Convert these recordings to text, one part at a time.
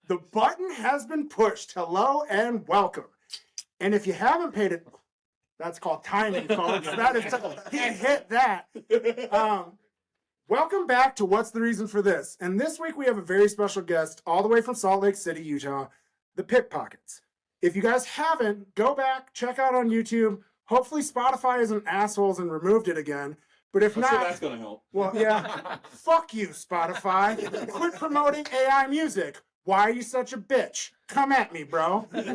The button has been pushed. Hello and welcome. And if you haven't paid it, that's called timing, folks. That is, he hit that. Welcome back to What's the Reason for This? And this week we have a very special guest all the way from Salt Lake City, Utah, the Pickpockets. If you guys haven't, go back, check out on YouTube. Hopefully Spotify isn't assholes and removed it again. But if not, sure that's gonna help. Well, yeah. Fuck you, Spotify. Quit promoting AI music. Why are you such a bitch? Come at me, bro. Okay?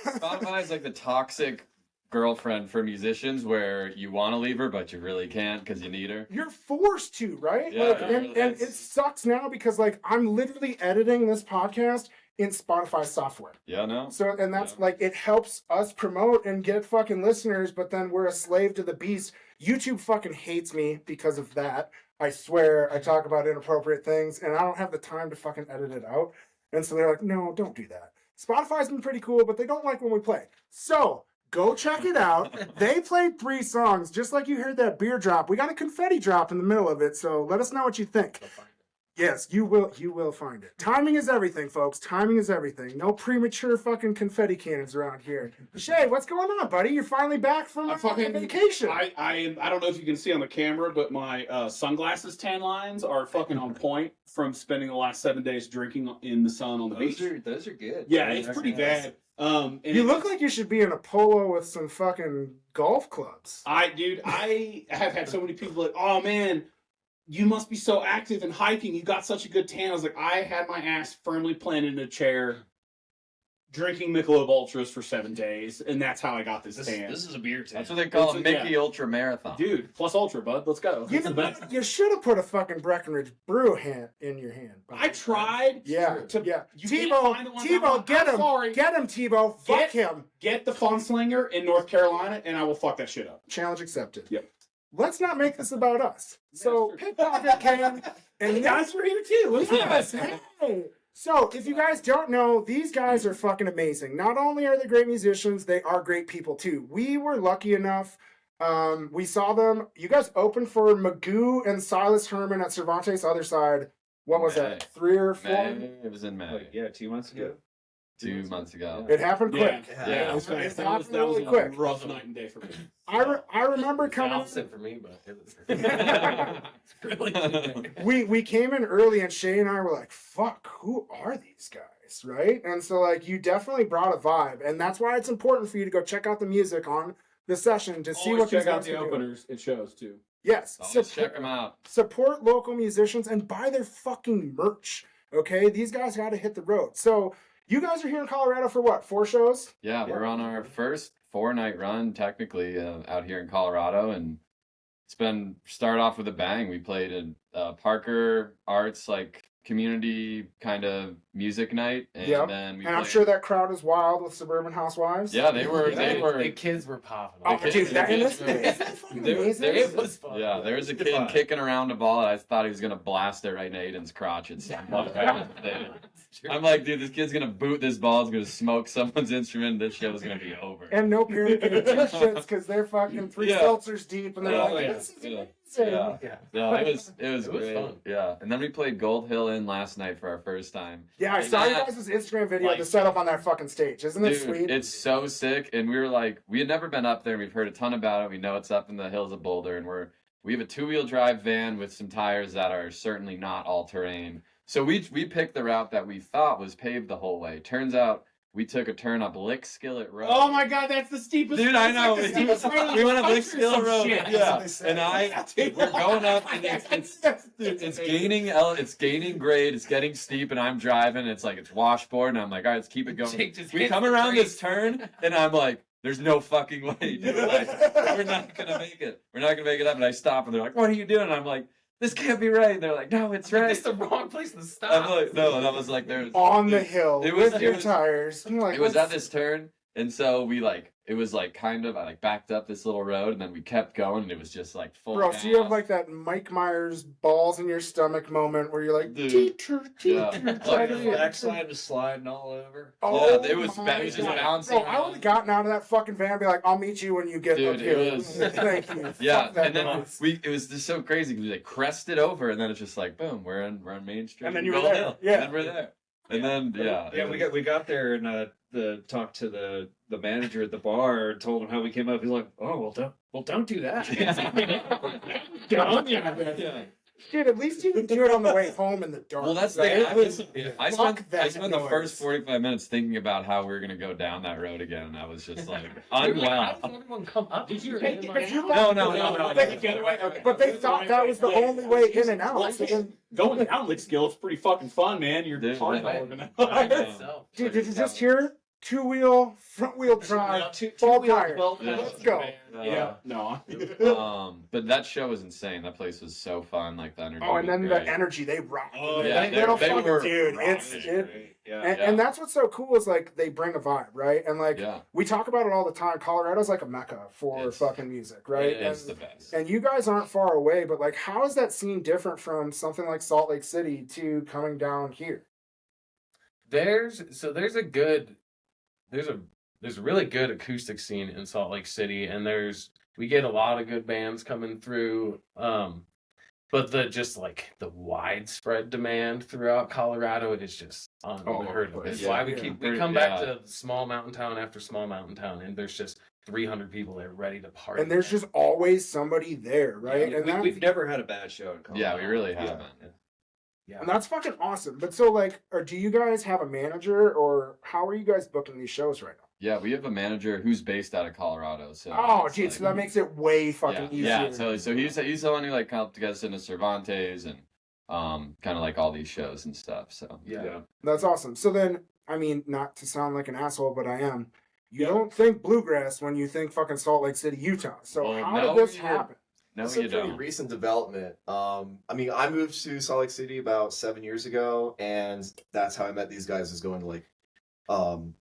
Spotify is like the toxic girlfriend for musicians where you want to leave her, but you really can't because you need her. You're forced to, right? Yeah, like, and it sucks now because, like, I'm literally editing this podcast in Spotify software. Yeah, no. So, and that's like, it helps us promote and get fucking listeners, but then we're a slave to the beast. YouTube fucking hates me because of that. I swear I talk about inappropriate things and I don't have the time to fucking edit it out. And so they're like, no, don't do that. Spotify's been pretty cool, but they don't like when we play. So go check it out. They played 3 songs, just like you heard that beer drop. We got a confetti drop in the middle of it. So let us know what you think. Yes, you will find it. Timing is everything, folks. Timing is everything. No premature fucking confetti cannons around here. Shay, what's going on, buddy? You're finally back from vacation. I don't know if you can see on the camera, but my sunglasses tan lines are fucking on point from spending the last 7 days drinking in the sun on the beach. Those are good. Yeah, it's pretty bad. And you look like you should be in a polo with some fucking golf clubs. I have had so many people like, oh man, you must be so active and hiking. You got such a good tan. I was like, I had my ass firmly planted in a chair, drinking Michelob Ultras for 7 days, and that's how I got this tan. This is a beer tan. That's what they call a Mickey Ultra Marathon. Dude, plus Ultra, bud. Let's go. You should have put a fucking Breckenridge brew in your hand. I tried. Yeah. Yeah. Tebow, get him. Sorry. Get him, Tebow. Fuck him. Get the Funslinger in North Carolina, and I will fuck that shit up. Challenge accepted. Yep. Let's not make this about us. So Pickpocket came, and you guys are here too. Yes. Hey. So if you guys don't know, these guys are fucking amazing. Not only are they great musicians, they are great people too. We were lucky enough. We saw them. You guys opened for Magoo and Silas Herman at Cervantes' Other Side. What was that? 3 or 4? May. It was in May. Like, yeah, 2 months ago. 2 months ago. It happened quick. Yeah. It That happened was really a quick. rough night and day for me. I remember coming. Opposite for me, but it was it's really we came in early and Shay and I were like, fuck, who are these guys, right? And so like you definitely brought a vibe, and that's why it's important for you to go check out the music on the session to see what check these out guys the are doing. openers. It shows too. Yes, Always check them out. Support local musicians and buy their fucking merch. Okay, these guys got to hit the road. So you guys are here in Colorado for what? 4 shows? Yeah, we're on our first 4-night run technically out here in Colorado, and it's been started off with a bang. We played in Parker Arts community kind of music night, and then we and I'm sure that crowd is wild with Suburban Housewives. Yeah, they were. the kids were popping. It was fun. Yeah, there was a kid kicking around a ball, and I thought he was gonna blast it right in Aiden's crotch. I'm like, dude, this kid's gonna boot this ball. It's gonna smoke someone's instrument. This show is gonna be over. And no parent can do shits because they're fucking 3 seltzers deep, and they're this is amazing. No, it was great. Fun. Yeah, and then we played Gold Hill Inn last night for our first time. Yeah, I saw you guys' Instagram video to set up on that fucking stage. Isn't it sweet? It's so sick. And we were like, we had never been up there. We've heard a ton about it. We know it's up in the hills of Boulder, and we have a 2-wheel drive van with some tires that are certainly not all terrain. So we picked the route that we thought was paved the whole way. Turns out we took a turn up Lick Skillet Road. Oh my god, that's the steepest. Dude, I know. Like we went up Lick Skillet Road. Shit. Yeah, and we're going up, and it's gaining grade. It's getting steep, and I'm driving. It's like it's washboard, and I'm like, all right, let's keep it going. We come around this turn, and I'm like, there's no fucking way, dude. We're not gonna make it. We're not gonna make it up. And I stop, and they're like, what are you doing? And I'm like, this can't be right. And they're like, no, it's right. It's the wrong place to stop. I'm like, no, and I was like, there's on the hill with your tires. Like, it was at this turn, and so it was kind of I backed up this little road, and then we kept going, and it was just full. Bro, gas. so you have that Mike Myers balls in your stomach moment where you're like, teacher. The backside was sliding all over. Oh, yeah, it was just bouncing. Bro, I would have gotten out of that fucking van and be like, I'll meet you when you get up here. It was, thank you. Yeah, and then it was just so crazy because we crested over, and then it's just boom, we're on Main Street. And then you were there. Yeah. And then we're there. And then we got there and talked to the manager at the bar and told him how we came up. He's like, oh don't do that. yeah. Dude, at least you can do it on the way home in the dark. Well, that's the right? thing. I Fuck spent that the noise. first 45 minutes thinking about how we were gonna go down that road again, and I was just like How unwell. does everyone come up? Did you here? take it? If you No. But they thought that was the only way in and out. So then, Going down lick skill, it's pretty fucking fun, man. You're Dude, hard yeah. organized. dude, did you just hear? Two-wheel, front-wheel drive, full tire. Let's go. Yeah, no. But that show was insane. That place was so fun. Like the energy. Oh, and was then great. the energy, they rock. Oh, yeah, They don't they fucking, were dude. And that's what's so cool is like they bring a vibe, right? And like we talk about it all the time. Colorado's like a mecca for fucking music, right? It's the best. And you guys aren't far away, but like, how is that scene different from something like Salt Lake City to coming down here? There's a really good acoustic scene in Salt Lake City, and we get a lot of good bands coming through. But the widespread demand throughout Colorado is just unheard of. It's why we come back to small mountain town after small mountain town, and there's just 300 people there ready to party. And there's just always somebody there, right? And we've never had a bad show in Colorado. Yeah, we really haven't. And that's fucking awesome. But so like, do you guys have a manager, or how are you guys booking these shows right now? Yeah, we have a manager who's based out of Colorado. So geez, so that makes it way fucking easier. Yeah, so he's the one who like helped get us into Cervantes and kind of like all these shows and stuff. So yeah, that's awesome. So then, I mean, not to sound like an asshole, but I am. You don't think bluegrass when you think fucking Salt Lake City, Utah. So how did this happen? No, It's a you pretty don't. recent development. I mean, I moved to Salt Lake City about 7 years ago, and that's how I met these guys. Is going to like,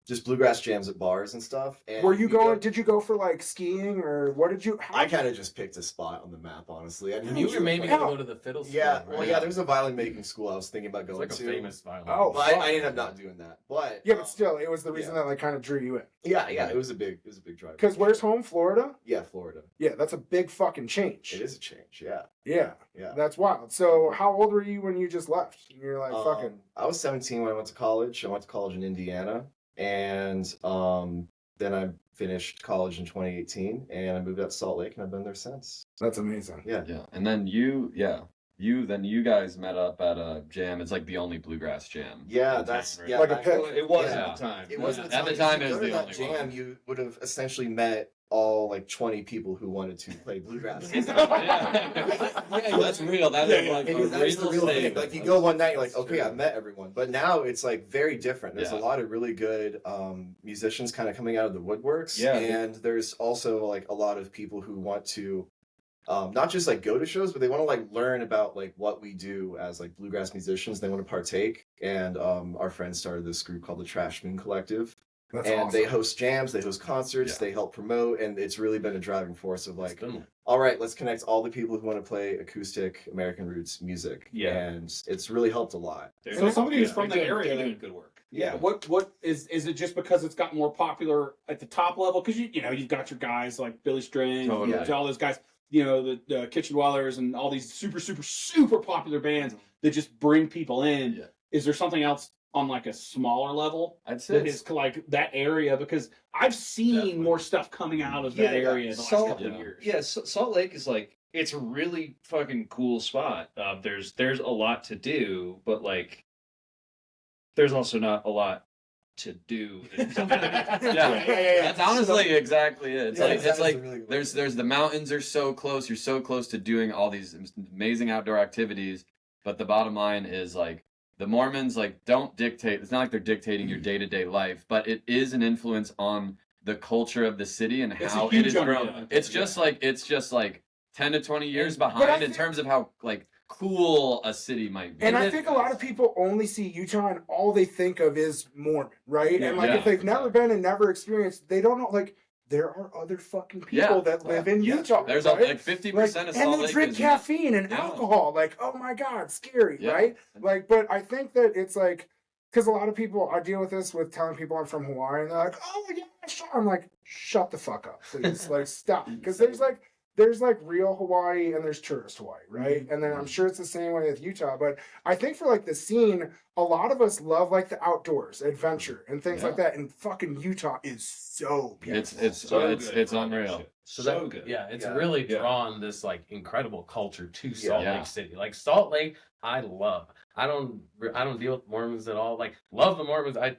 just bluegrass jams at bars and stuff. And Were you going? Did you go for like skiing, or what did you? I kind of just picked a spot on the map, honestly. I didn't you were usually- maybe gonna go to the fiddle school. Yeah, right? well, yeah. There's a violin making school I was thinking about It's going like a to. famous violin. Oh, But I ended up not doing that. But Yeah, but still, it was the reason that like kind of drew you in. yeah, it was a big drive. Because where's home, Florida? Yeah, Florida. Yeah, that's a big fucking change. It is a change. Yeah, Yeah, yeah. that's wild. So how old were you when you just left? You're like, fucking. I was 17 when I went to college. I went to college in Indiana, and then I finished college in 2018, and I moved out to Salt Lake, and I've been there since. That's amazing. Yeah. And then you guys met up at a jam. It's like the only bluegrass jam. Yeah, in that's town, yeah. Like a back- pit? It was Yeah. at the time. It was Yeah. at At the the time. time, If it you was go to the that only jam, one. you would have essentially met all like 20 people who wanted to play bluegrass. Yeah, that's real. That is like a That's the real real thing. thing. Like you go one night, you're like, okay, I've met everyone. But now it's like very different. There's a Yeah. lot of really good musicians kind of coming out of the woodworks. Yeah. And there's also like a lot of people who want to not just like go to shows, but they want to like learn about like what we do as like bluegrass musicians. They want to partake. And our friends started this group called the Trash Moon Collective. That's And awesome. they host jams, they host concerts, Yeah. they help promote, and it's really been a driving force of like, It's been- all right, let's connect all the people who want to play acoustic American roots music. Yeah. And it's really helped a lot. So somebody who's from the area, They're then, doing good work. Yeah. what is it just because it's gotten more popular at the top level? Because you've got your guys like Billy String, Totally. all those guys, the Kitchen Dwellers, and all these super super super popular bands that just bring people in. Yeah. Is there something else on like a smaller level I'd say that is like that area? Because I've seen Definitely. more stuff coming out of that area in the last couple of years. Yeah, Salt Lake is like, it's a really fucking cool spot. There's a lot to do, but like, there's also not a lot to do. That's honestly exactly it. It's Yeah, like that's it's like a really good there's the mountains are so close. You're so close to doing all these amazing outdoor activities, but the bottom line is like the Mormons like don't dictate. It's not like they're dictating your day-to-day life, but it is an influence on the culture of the city and It's a how it huge is grown. influence. It's just like 10 to 20 years But I behind in think- terms of how like cool a city might be. And I think a lot of people only see Utah and all they think of is Mormon, right? And like Yeah. if they've never been and never experienced, they don't know like there are other fucking people Yeah. that live in Yeah. Utah. There's right? like 50% of Salt and they Lake drink is- caffeine and Yeah. alcohol. Like, oh my god, scary, Yeah. right? Like, but I think that it's like because a lot of people I deal with this with telling people I'm from Hawaii and they're like, oh yeah, sure. I'm like, shut the fuck up, please. Like, stop. Because there's like there's like real Hawaii and there's tourist Hawaii, right? And then I'm sure it's the same way with Utah. But I think for like the scene, a lot of us love like the outdoors, adventure, and things like that. And fucking Utah is so beautiful. It's unreal. So good. Yeah, it's really drawn this like incredible culture to Salt Lake City. Like Salt Lake, I love. I don't deal with Mormons at all. Like love the Mormons. I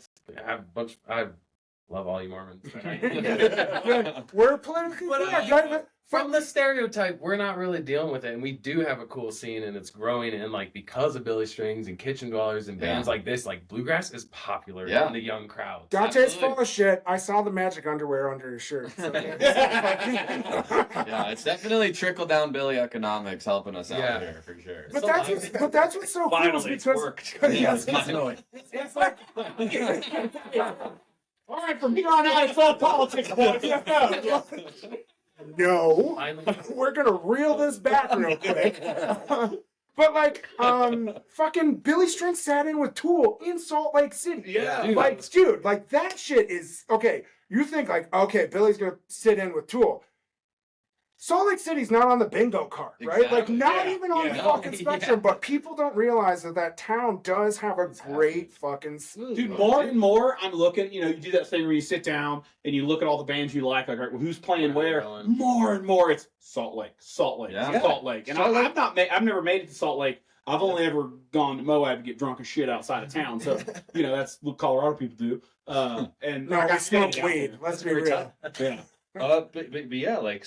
love all you Mormons. We're politically correct. From the stereotype, we're not really dealing with it, and we do have a cool scene, and it's growing. And like because of Billy Strings and Kitchen Dwellers and bands like this, like bluegrass is popular in the young crowd. Dante's full of shit. I saw the magic underwear under his shirt. So yeah, it's definitely trickle down Billy economics helping us out here for sure. But that's what's so cool is because worked. it's like All right, from here on out, it's all politics. no, we're gonna reel this back real quick. But like, fucking Billy Strings sat in with Tool in Salt Lake City. Yeah, dude, like that shit is okay. You think like, okay, Billy's gonna sit in with Tool. Salt Lake City's not on the bingo card, right? Exactly. Like, not even on the fucking spectrum, but people don't realize that town does have a great fucking scene. Dude, more and more, I'm looking, you do that thing where you sit down and you look at all the bands you like, all right, well, who's playing where? More and more, it's Salt Lake. Salt Lake. And I've never made it to Salt Lake. I've only ever gone to Moab to get drunk as shit outside of town. So, that's what Colorado people do. And no, I smoke weed. Let's be real. Yeah. But yeah, like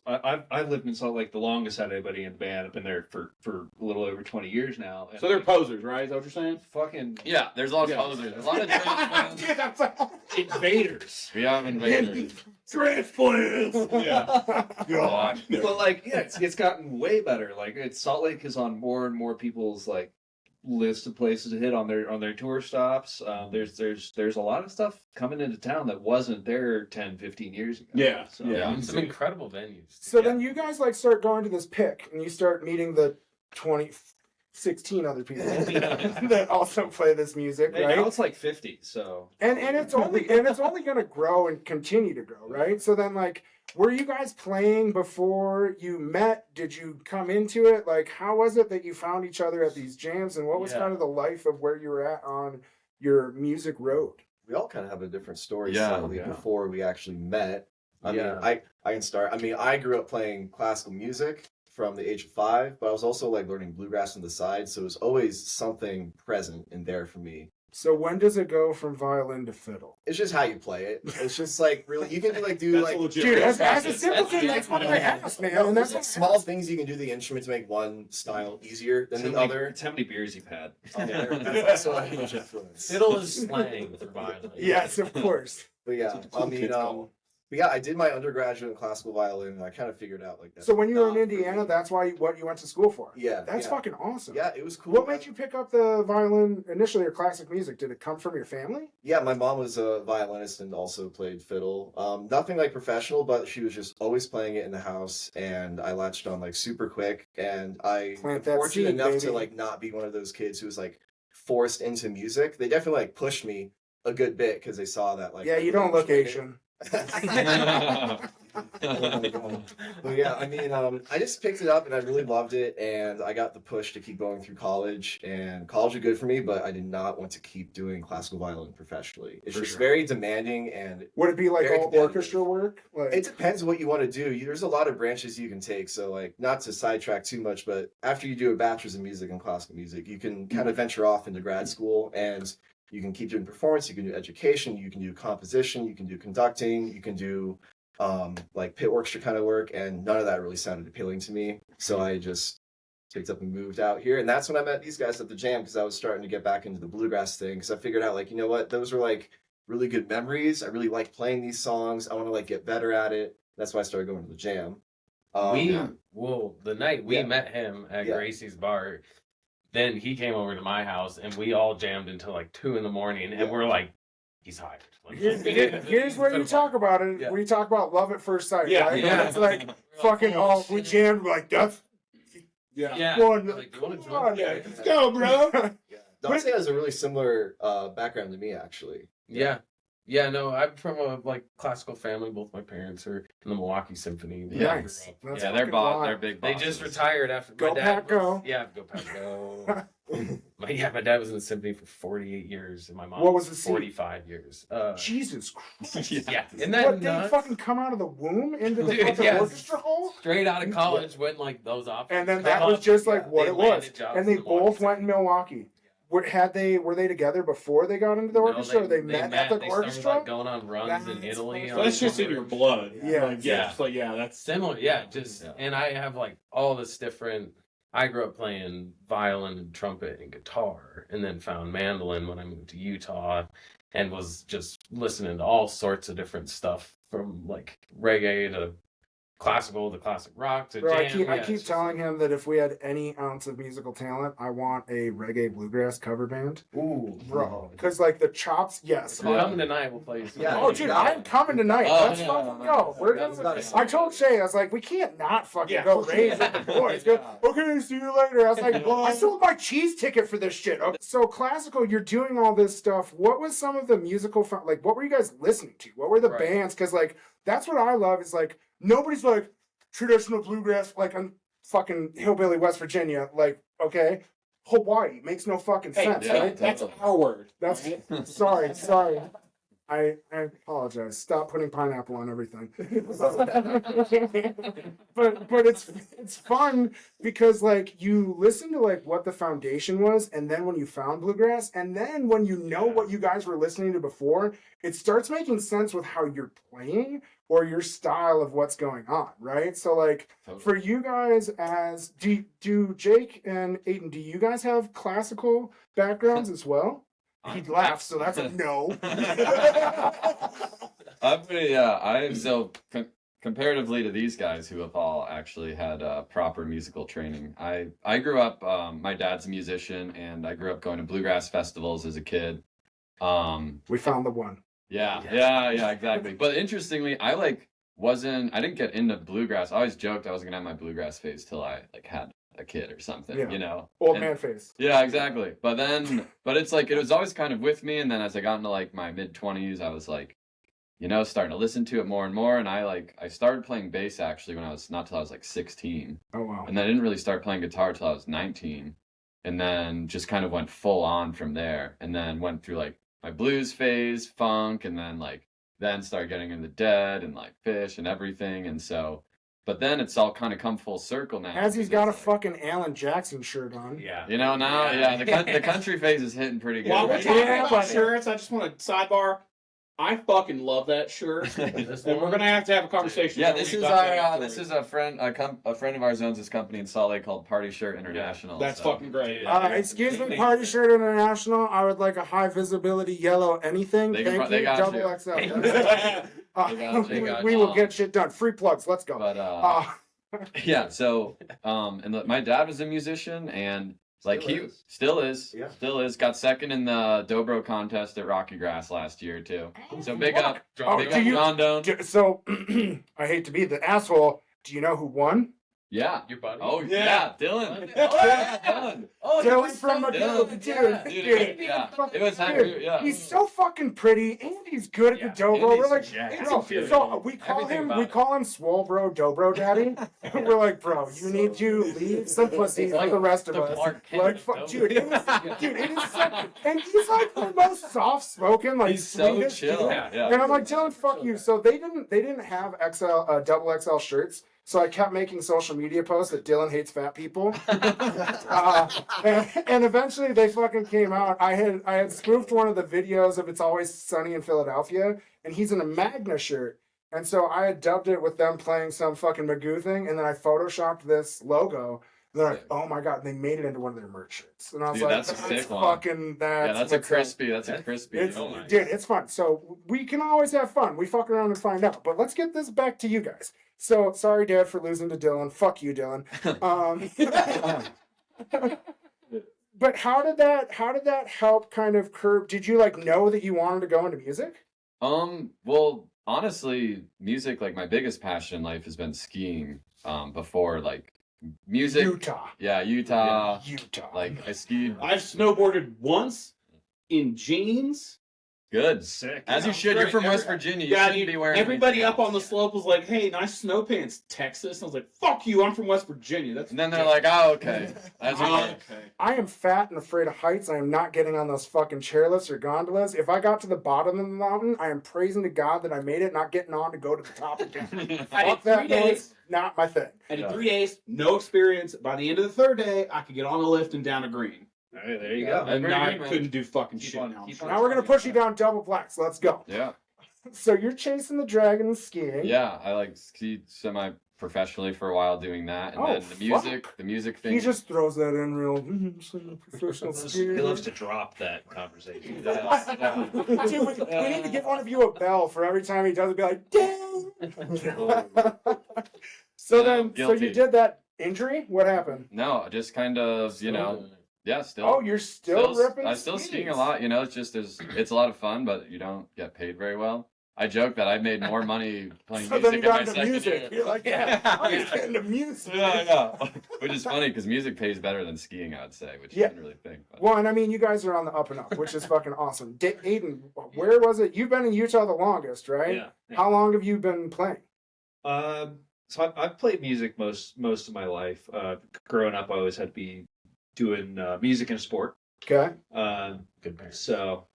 I've lived in Salt Lake the longest out of anybody in the band. I've been there for a little over 20 years now. So they're posers, right? Is that what you're saying? Fucking there's a lot of posers. A lot of invaders. We have invaders. Transplants. Yeah. God. But like, it's gotten way better. Like, Salt Lake is on more and more people's like list of places to hit on their tour stops. There's a lot of stuff coming into town that wasn't there 10, 15 years ago. Some incredible venues. So then you guys like start going to this pick and you start meeting the 16 other people that also play this music, right? Now it's like 50, so and it's only going to grow and continue to grow, right? So then like, were you guys playing before you met? Did you come into it? Like, how was it that you found each other at these jams, and what was kind of the life of where you were at on your music road? We all kind of have a different story Yeah. before we actually met. I mean, I can start. I mean, I grew up playing classical music from the age of 5, but I was also like learning bluegrass on the side, so it was always something present in there for me. So when does it go from violin to fiddle? It's just how you play it. It's just like really, you can like do like dude, as a simple thing, that's what I asked, man. And there's that's like small things you can do the instrument to make one style easier than the other. It's how many beers you've had. That's also a huge influence. Fiddle is slang for violin. Yes, of course. But yeah, I mean, but yeah, I did my undergraduate in classical violin, and I kind of figured out like that. So when you were in Indiana, that's what you went to school for? Yeah. That's fucking awesome. Yeah, it was cool. What made you pick up the violin initially, or classic music? Did it come from your family? Yeah, my mom was a violinist and also played fiddle. Nothing like professional, but she was just always playing it in the house, and I latched on like super quick. And I was fortunate enough to like not be one of those kids who was like forced into music. They definitely like pushed me a good bit because they saw that like. Yeah, you don't look Asian. But yeah, I mean, I just picked it up and I really loved it, and I got the push to keep going through college, and college was good for me, but I did not want to keep doing classical violin professionally. It's just very demanding, and would it be like all orchestra work? Like... It depends what you want to do. There's a lot of branches you can take, so like not to sidetrack too much, but after you do a bachelor's in music and classical music, you can kind of venture off into grad school, and you can keep doing performance, you can do education, you can do composition, you can do conducting, you can do like pit orchestra kind of work, and none of that really sounded appealing to me. So I just picked up and moved out here, and that's when I met these guys at the jam, because I was starting to get back into the bluegrass thing, because I figured out like, you know what, those were like really good memories. I really like playing these songs. I want to like get better at it. That's why I started going to the jam. The night we met him at Gracie's bar, then he came over to my house and we all jammed until like 2 a.m. and we're like, he's hired. Like, here's where you talk about it. Yeah. Where you talk about love at first sight, Yeah. right? Yeah. It's like fucking we jammed like that's Yeah. one. Like, you wanna Come join? on, Yeah, let's go, bro. Dante has a really similar background to me, actually. Yeah. Yeah, no, I'm from a classical family. Both my parents are in the Milwaukee Symphony. Yeah. Nice. That's Yeah, they're fucking they're wild. big. They just bosses. retired after Go my dad Pack, go. Yeah, go Pack, go. My dad was in the symphony for 48 years, and my mom What was the seat? 45 years. Jesus Christ. Yeah, isn't that What, they nuts? fucking come out of the womb into the Dude, fucking yes. orchestra hall? Straight out of college, went those options. And then that was just like what They it was. landed jobs And they in Milwaukee. both went in Milwaukee. Were they together before they got into the orchestra? No, or they met at the They orchestra? started going on runs That's in Italy. fucking- So that's just in your blood. Yeah. Like, yeah. It's like, yeah, that's Similar, yeah. Just Yeah. and I have all this different. I grew up playing violin and trumpet and guitar, and then found mandolin when I moved to Utah, and was just listening to all sorts of different stuff from reggae to classical to classic rock to Bro, jam. I keep telling him that if we had any ounce of musical talent, I want a reggae bluegrass cover band. Ooh, Bro. Because, like, the chops, yes. Come tonight, we'll play. Yeah. Oh, dude, I'm coming tonight. Oh, Let's yeah, fucking go. We're That's gonna, not a- I told Shay, I was like, we can't not fucking Yeah. go raise with the boys. Go, okay, see you later. I was like, well, I sold my cheese ticket for this shit. Okay. So, classical, you're doing all this stuff. What was some of the musical, what were you guys listening to? What were the Right. bands? Because, like, that's what I love is, like, nobody's like, traditional bluegrass, like, I'm fucking hillbilly West Virginia. Like, okay, Hawaii makes no fucking hey, sense, yeah, right? that's totally. our word. That's sorry. I apologize. Stop putting pineapple on everything. but it's fun because like you listen to like what the foundation was, and then when you found bluegrass, and then when you know what you guys were listening to before, it starts making sense with how you're playing or your style of what's going on, right? So like Totally. for you guys, as do Jake and Aiden, do you guys have classical backgrounds as well? He laughs, so that's a no. Comparatively to these guys who have all actually had proper musical training, I grew up. My dad's a musician, and I grew up going to bluegrass festivals as a kid. We found the one. Yeah, exactly. But interestingly, I didn't get into bluegrass. I always joked I wasn't gonna have my bluegrass phase till I had a kid or something, Yeah. you know. Old And- man face. Yeah, exactly. But it's like it was always kind of with me, and then as I got into like my mid-20s, I was like, starting to listen to it more and more, and I started playing bass actually when I was not till I was like 16. Oh wow. And then I didn't really start playing guitar till I was 19. And then just kind of went full on from there, and then went through like my blues phase, funk, and then started getting into Dead and like Fish and everything. And so but then it's all kind of come full circle now. As he's got a It's like, fucking Alan Jackson shirt on. Yeah. now, the country phase is hitting pretty good. While we're right talking Yeah, about but- shirts, I just want to sidebar. I fucking love that shirt. now. And we're gonna have to have a conversation. Yeah, when this we is got to that our story. this is a friend of ours owns this company in Salt Lake called Party Shirt International. That's so. fucking great. Excuse me, Party Shirt International. I would like a high visibility yellow anything. They Thank they you. got Double you. XL. They got We you. will get shit done. Free plugs. Let's go. But yeah, so my dad was a musician, and like Still is. he Yeah. still is got second in the dobro contest at Rocky Grass last year too. So big up, Oh, big do up you- John Doan. So I hate to be the asshole. Do you know who won? Yeah. Your buddy. Oh Yeah. yeah, Dylan. Oh, yeah, Dylan. Oh, Dylan from Dylan. Dude, Yeah. It was Dude, he's so fucking pretty, and he's good at the dobro. We're like, bro, so we call Everything him about it. Swole Bro Dobro Daddy. And we're like, bro, you need to leave some pussy for the rest of the us. Clark Kent Like, of fuck, dobro. dude, it is so, and he's like the most soft spoken, like He's so sweetest chill. dude. Yeah. And I'm like, Dylan, fuck you. So they didn't have double XL shirts. So I kept making social media posts that Dylan hates fat people. And eventually they fucking came out. I had spoofed one of the videos of It's Always Sunny in Philadelphia, and he's in a Magna shirt. And so I had dubbed it with them playing some fucking Magoo thing, and then I photoshopped this logo. They're like, oh my god, and they made it into one of their merch shirts. And I was Dude, like, that's a sick one. fucking Yeah, that's a what's up. crispy. That's a crispy. It's, Oh my dude, it's fun. So we can always have fun. We fuck around and find out. But let's get this back to you guys. So sorry, Dad, for losing to Dylan. Fuck you, Dylan. But how did that help kind of curb? Did you like know that you wanted to go into music? Well, honestly, music, like my biggest passion in life has been skiing. Before like music. Utah. Yeah, Utah. Utah. Like I skied. I've snowboarded once in jeans Good. Sick. As you Yeah, should. You're great. from West Virginia. You Yeah, shouldn't be wearing everybody anything up on the else. slope was like, "Hey, nice snow pants, Texas." I was like, "Fuck you, I'm from West Virginia." That's And then they're like, oh, okay. That's "Oh, what okay." I am fat and afraid of heights. I am not getting on those fucking chairlifts or gondolas. If I got to the bottom of the mountain, I am praising to God that I made it, not getting on to go to the top again. I did Fuck that 3 days. noise. Not my thing. I did 3 days, no experience. By the end of the third day, I could get on a lift and down a green. All right, there you Yeah. go. Very And good, I man. couldn't do fucking Keep shit on- now. keep on Now we're gonna push you down double blacks. Let's go. Yeah. So you're chasing the dragon and skiing. Yeah. I like skied semi-professionally for a while doing that. And Oh, then the music thing. He just throws that in real professional He skiing. loves to drop that conversation. Yeah. Dude, we need to give one of you a bell for every time he does it. Be like, ding. So Yeah, then, I'm guilty. so you did that injury. What happened? No, just kind of, yeah, still. Oh, you're still ripping. I'm still skiing a skis. lot. It's just it's a lot of fun, but you don't get paid very well. I joke that I made more money playing So then you music in my got into second music. year. You're like, yeah, I'm just getting into music. Yeah. Which is funny because music pays better than skiing, I'd say, which Yeah. you didn't really think. But. Well, and I mean, you guys are on the up and up, which is fucking awesome. Aiden, where was it? You've been in Utah the longest, right? Yeah. How long have you been playing? So I've played music most of my life. Growing up, I always had to be doing music and sport. Okay. Good parents. So,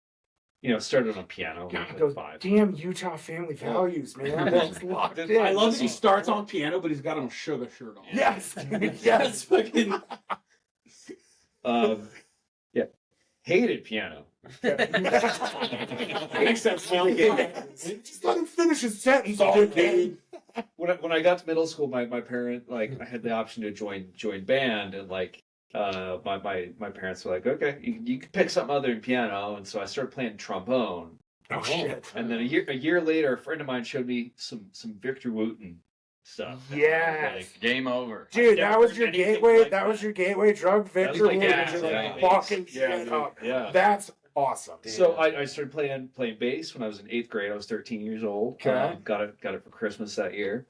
started on piano when I God, was those 5. damn Utah family values, man. They're just locked in. I love that he starts on piano, but he's got a sugar shirt on. Yes. That's yes. fucking. Yeah, hated piano. Makes sense now. Just let him finish his sentence. Sorry, dude. When I got to middle school, my parent I had the option to join band, and my parents were like, okay, you can pick something other than piano, and so I started playing trombone. Oh shit. And then a year later, a friend of mine showed me some Victor Wooten stuff. Yes. Game over. Dude, I've that was never your heard anything gateway. like that was that. your gateway drug. That was Victor like, Wooten yeah, just yeah, fucking yeah, shit up. Yeah. That's awesome. So I started playing bass when I was in 8th grade. I was 13 years old. Okay. Got it for Christmas that year,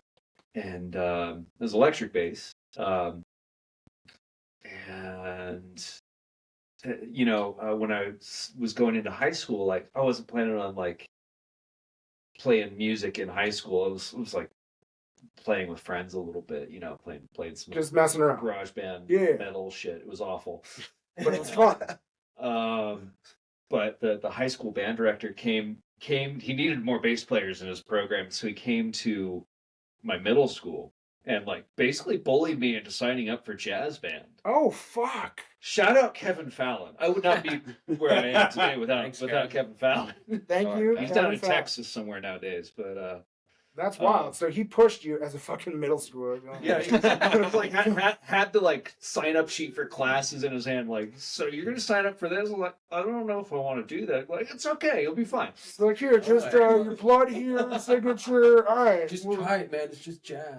and it was electric bass. When I was going into high school, like I wasn't planning on playing music in high school. It was like playing with friends a little bit, playing some Just messing around. garage band Yeah. metal shit. It was awful. But it was fun. But the high school band director came. He needed more bass players in his program, so he came to my middle school and basically bullied me into signing up for jazz band. Oh fuck. Shout out Kevin Fallon. I would not be where I am today without Thanks, Kevin Fallon. Thank you. He's Kevin down in Fallon. Texas somewhere nowadays, but That's wild. So he pushed you as a fucking middle schooler. yeah, he was had the sign up sheet for classes in his hand. So you're gonna sign up for this? I'm like, I don't know if I want to do that. It's okay, you'll be fine. It's like here, just your blood here, signature. All right. Just well- try it, man. It's just jazz.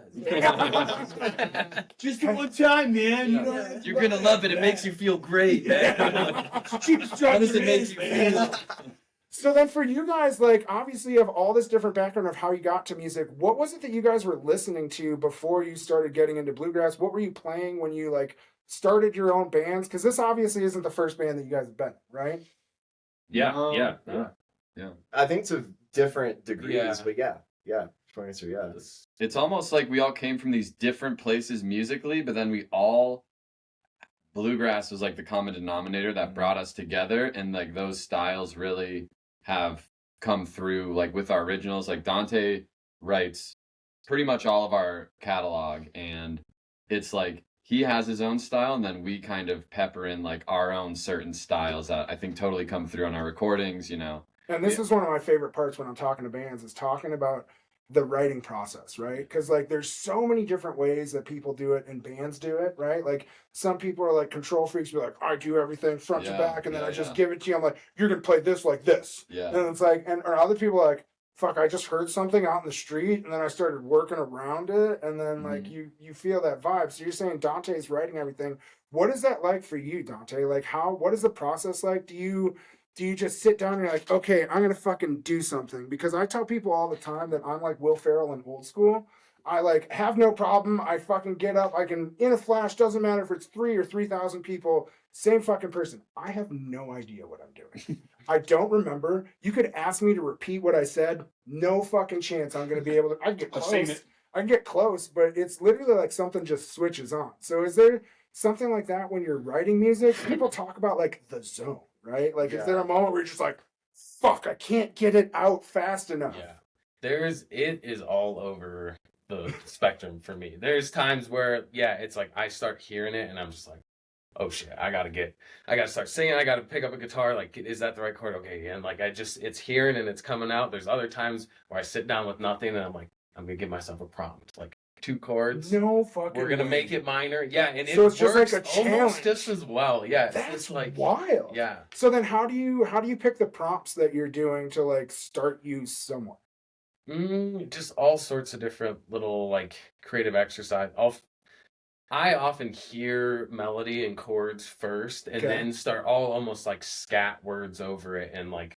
Just one time, man. You know. You're gonna love it. It makes you feel great, man. How does it make you feel? So then for you guys, obviously you have all this different background of how you got to music. What was it that you guys were listening to before you started getting into bluegrass? What were you playing when you started your own bands? Because this obviously isn't the first band that you guys have been in, right? Yeah. I think to different degrees, Yeah. but yeah. Short answer, yeah. It's almost like we all came from these different places musically, but then bluegrass was the common denominator that brought us together, and those styles really have come through with our originals. Dante writes pretty much all of our catalog, and it's he has his own style, and then we kind of pepper in our own certain styles that I think totally come through on our recordings, And this is one of my favorite parts when I'm talking to bands, is talking about the writing process, right? Because there's so many different ways that people do it and bands do it, right? Some people are control freaks, be I do everything front to Yeah, back, and then yeah, I just yeah. give it to you. I'm you're gonna play this like this, Yeah. and it's or other people are fuck, I just heard something out in the street, and then I started working around it, and then you feel that vibe. So you're saying Dante's writing everything. What is that like for you, Dante? What is the process like? Do you just sit down and you're okay, I'm going to fucking do something? Because I tell people all the time that I'm like Will Ferrell in Old School. I have no problem. I fucking get up. I can, in a flash, doesn't matter if it's 3 or 3,000 people, Same fucking person. I have no idea what I'm doing. I don't remember. You could ask me to repeat what I said. No fucking chance I'm going to be able to. I can get I've seen close. it. I can get close, but it's literally like something just switches on. So is there something like that when you're writing music? People talk about like the zone, right? Like, is there a moment where you're just like, fuck, I can't get it out fast enough? Yeah. It is all over the spectrum for me. There's times where, it's like I start hearing it and I'm just like, oh shit, I gotta start singing, I gotta pick up a guitar, like, is that the right chord? Okay, yeah. And like, it's hearing and it's coming out. There's other times where I sit down with nothing and I'm like, I'm gonna give myself a prompt, like 2 chords. No fucking We're gonna way. make it minor. Yeah, and So it it's just works like a almost challenge. just as well. Yeah, That's it's like wild. Yeah. So then how do you pick the prompts that you're doing to like start you somewhere? Just all sorts of different little like creative exercise. I often hear melody and chords first and Okay. then start all almost like scat words over it and like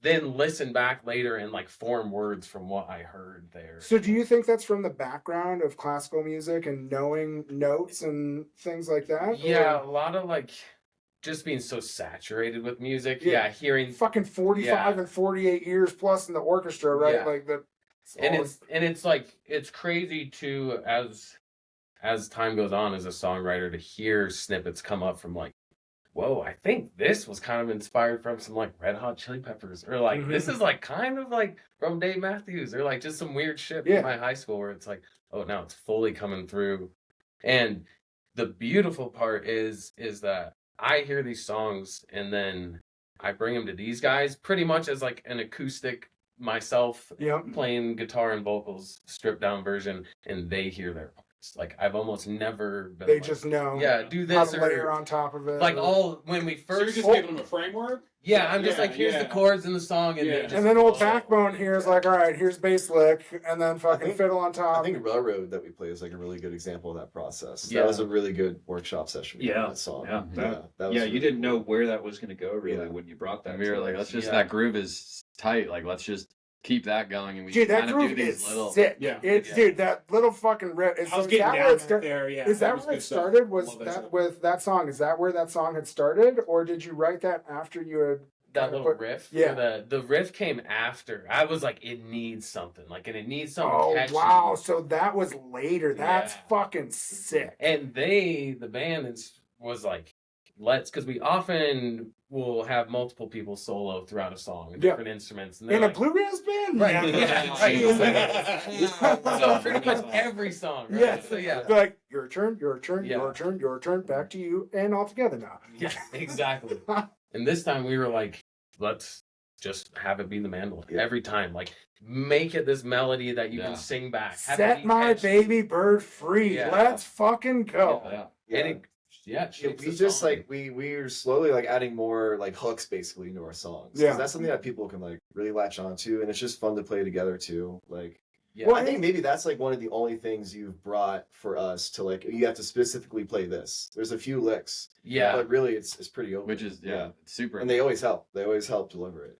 then listen back later and like form words from what I heard there. So do you think that's from the background of classical music and knowing notes and things like that? Yeah, Or a lot of like just being so saturated with music. Yeah. Yeah, hearing fucking 45 and 48 years plus in the orchestra, right? Yeah. Like the and it's like it's crazy to as time goes on as a songwriter to hear snippets come up from like, whoa, I think this was kind of inspired from some like Red Hot Chili Peppers, or like this is like kind of like from Dave Matthews, or like just some weird shit from my high school where it's like, oh, now it's fully coming through. And the beautiful part is that I hear these songs and then I bring them to these guys pretty much as like an acoustic myself playing guitar and vocals, stripped down version, and they hear their parts. Like I've almost never been. They like, just know. do how this to or layer on top of it. like all when we So first. you're just giving them a framework? Yeah, I'm just like, here's the chords in the song, and Yeah. they just, and then old Backbone here is like, all right, here's bass lick, and then fucking fiddle on top. I think Railroad that we play is like a really good example of that process. Yeah. That was a really good workshop session. Yeah. That song. Yeah. That was Yeah, really you didn't cool. know where that was going to go really when you brought that. And we were to like, us. let's just that groove is tight. Like let's just keep that going, and we Dude, that kind of groove do these is little. sick. Yeah. It's dude, that little fucking riff. I was Is getting that down where it right start- there, yeah. Is that was where it good stuff. started? Was Love that that stuff. with that song? Is that where that song had started, or did you write that after you had that kind of little put- riff. Yeah. The riff came after. I was like, it needs something. Like, and it needs something Oh catchy. wow! So that was later. That's Yeah. fucking sick. And the band was like, because we often will have multiple people solo throughout a song, and Yeah. different instruments. And they're In a like, bluegrass band, Right, Never. yeah, right. So pretty much every song, right? Yeah. So yeah. Be like your turn, your turn, Yeah. your turn, your turn. Back to you, and all together now. Yeah, exactly. And this time we were like, let's just have it be the mandolin every time. Like, make it this melody that you can sing back. Have it Set be my catchy. baby bird free. Yeah. Let's fucking go. And it shapes We the just song. like we were slowly like adding more like hooks basically into our songs. 'Cause Yeah. that's something that people can like really latch onto, and it's just fun to play together too. Like, Yeah. I think maybe that's like one of the only things you've brought for us to like. You have to specifically play this. There's a few licks, Yeah. but really it's pretty open. Which is it's super. and they always help. They always help deliver it.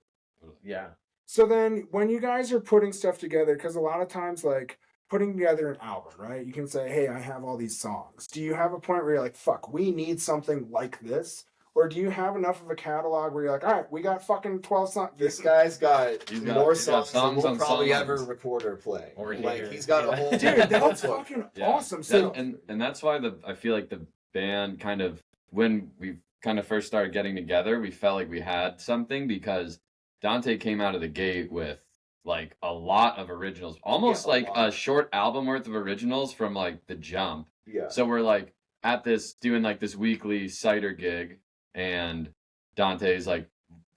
Yeah. So then, when you guys are putting stuff together, because a lot of times, like putting together an album, right? You can say, "Hey, I have all these songs." Do you have a point where you're like, "Fuck, we need something like this," or do you have enough of a catalog where you're like, "All right, we got fucking 12 songs." This guy's got He's got- more he's got songs than songs we'll on probably songs. ever record or play. Or Like hear. he's got a whole Dude, that's notebook. fucking Yeah. awesome. So and that's why I feel like the band kind of, when we kind of first started getting together, we felt like we had something, because Dante came out of the gate with like a lot of originals, almost Yeah, a like lot. a short album worth of originals from like the jump. Yeah. So we're like at this doing like this weekly cider gig, and Dante's like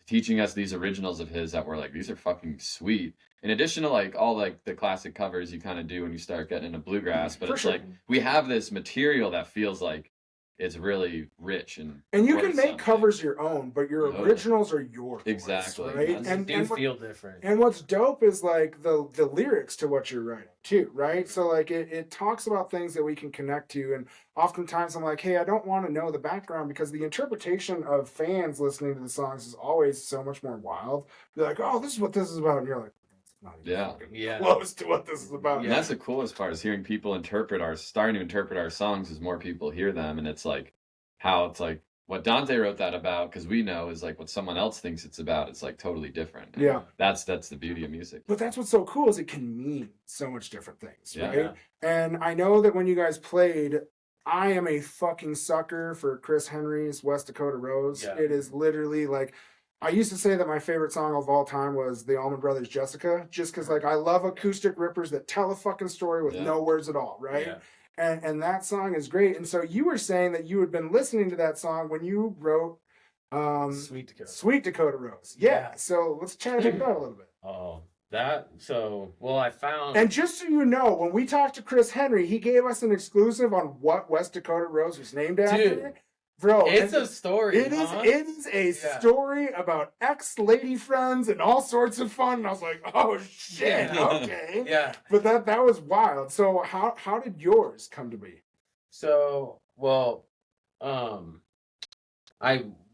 teaching us these originals of his that were like, these are fucking sweet. In addition to like all like the classic covers you kind of do when you start getting into bluegrass, but For it's sure. like we have this material that feels like it's really rich and you worth can make something. covers your own, but your Oh. originals are your voice, Exactly. right? That's- And, do and what- feel different. And what's dope is like the lyrics to what you're writing too, right? So like it talks about things that we can connect to, and oftentimes I'm like, hey, I don't want to know the background, because the interpretation of fans listening to the songs is always so much more wild. They're like, oh, this is what this is about, and you're like, it's not even fucking close to what this is about. And that's the coolest part, is hearing people starting to interpret our songs as more people hear them, and it's like how it's like, what Dante wrote that about, because we know is like what someone else thinks it's about. It's like totally different. And Yeah. that's the beauty of music. But that's what's so cool is it can mean so much different things, Yeah. right? Yeah. And I know that when you guys played, I am a fucking sucker for Chris Henry's West Dakota Rose. Yeah. It is literally like, I used to say that my favorite song of all time was the Allman Brothers' Jessica, just because like I love acoustic rippers that tell a fucking story with Yeah. no words at all, right? Yeah. And that song is great. And so you were saying that you had been listening to that song when you wrote Sweet Dakota. Sweet Dakota Rose. Yeah. Yeah. So let's chat about that a little bit. Oh, I found. And just so you know, when we talked to Chris Henry, he gave us an exclusive on what West Dakota Rose was named after. Dude, Bro, it's a story. it is huh? a Yeah. story about ex-lady friends and all sorts of fun. And I was like, oh shit, Yeah. okay. Yeah. But that was wild. So how did yours come to be? So, well,